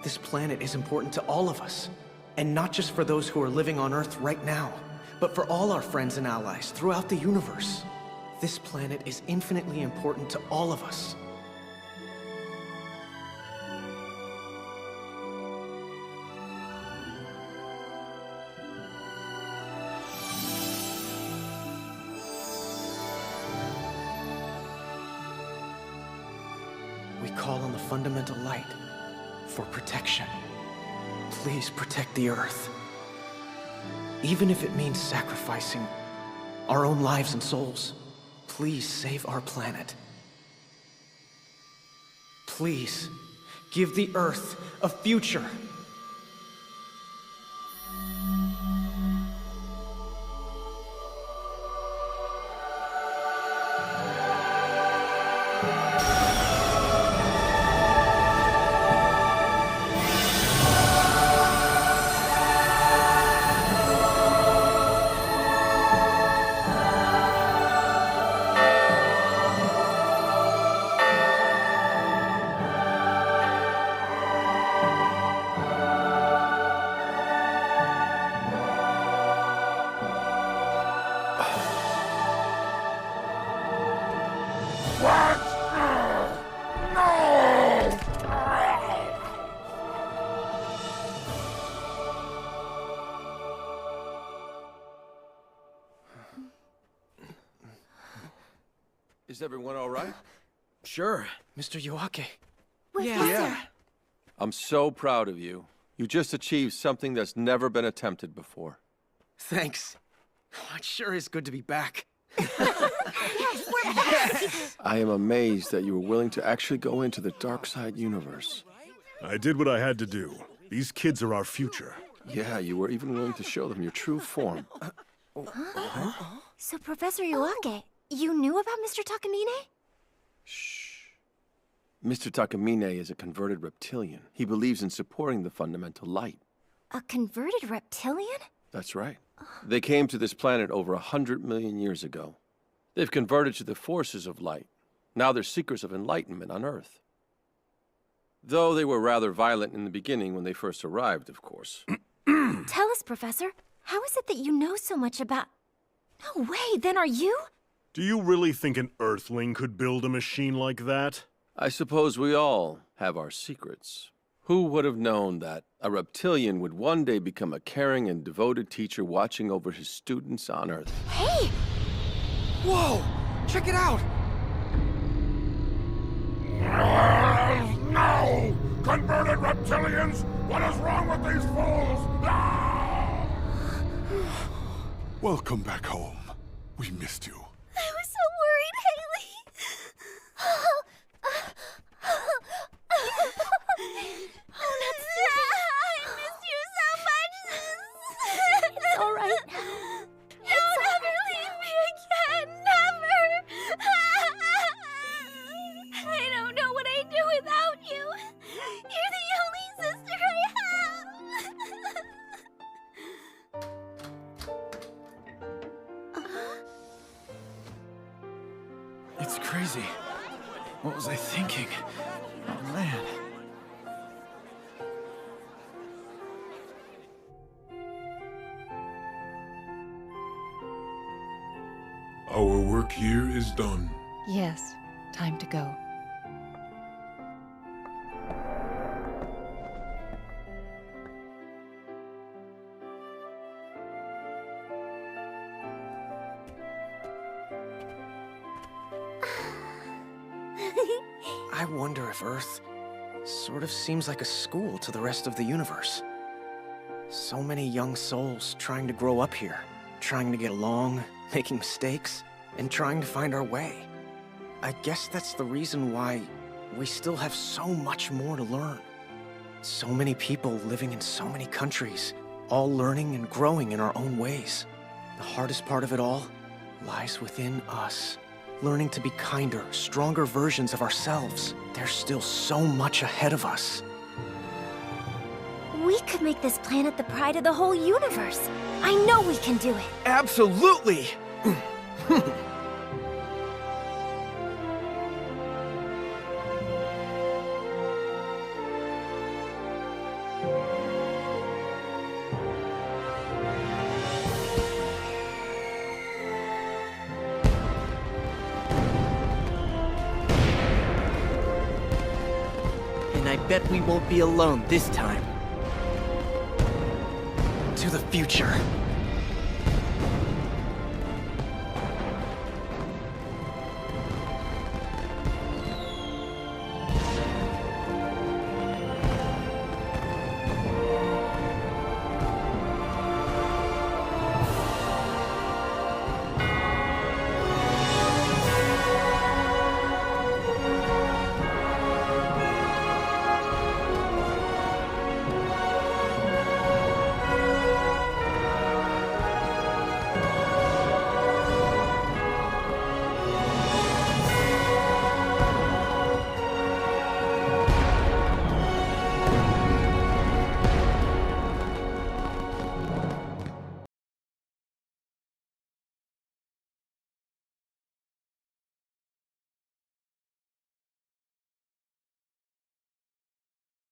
This planet is important to all of us. And not just for those who are living on Earth right now, but for all our friends and allies throughout the universe. This planet is infinitely important to all of us. We call on the fundamental light for protection. Please protect the Earth. Even if it means sacrificing our own lives and souls, please save our planet. Please give the Earth a future. Is everyone all right? Sure, Mr. Yuake. Yeah. I'm so proud of you. You just achieved something that's never been attempted before. Thanks. Oh, it sure is good to be back. I am amazed that you were willing to actually go into the dark side universe. I did what I had to do. These kids are our future. Yeah, you were even willing to show them your true form. So, Professor Yuake, you knew about Mr. Takamine? Mr. Takamine is a converted reptilian. He believes in supporting the fundamental light. A converted reptilian? That's right. They came to this planet over 100 million years ago. They've converted to the forces of light. Now they're seekers of enlightenment on Earth. Though they were rather violent in the beginning when they first arrived, of course. Tell us, Professor, how is it that you know so much about... No way, then are you? Do you really think an Earthling could build a machine like that? I suppose we all have our secrets. Who would have known that a reptilian would one day become a caring and devoted teacher watching over his students on Earth? Hey! Whoa! Check it out! No! Converted reptilians! What is wrong with these fools? No! Welcome back home. We missed you. I was so worried, Haley. Oh, not Sylvie. I missed you so much. It's all right. Don't ever leave me again. Never. I don't know what I'd do without you. You're the only sister I have. It's crazy. What was I thinking? Oh, man. Our work here is done. Yes, time to go. I wonder if Earth sort of seems like a school to the rest of the universe. So many young souls trying to grow up here, trying to get along, making mistakes, and trying to find our way. I guess that's the reason why we still have so much more to learn. So many people living in so many countries, all learning and growing in our own ways. The hardest part of it all lies within us. Learning to be kinder, stronger versions of ourselves. There's still so much ahead of us. We could make this planet the pride of the whole universe. I know we can do it. Absolutely! And I bet we won't be alone this time. To the future.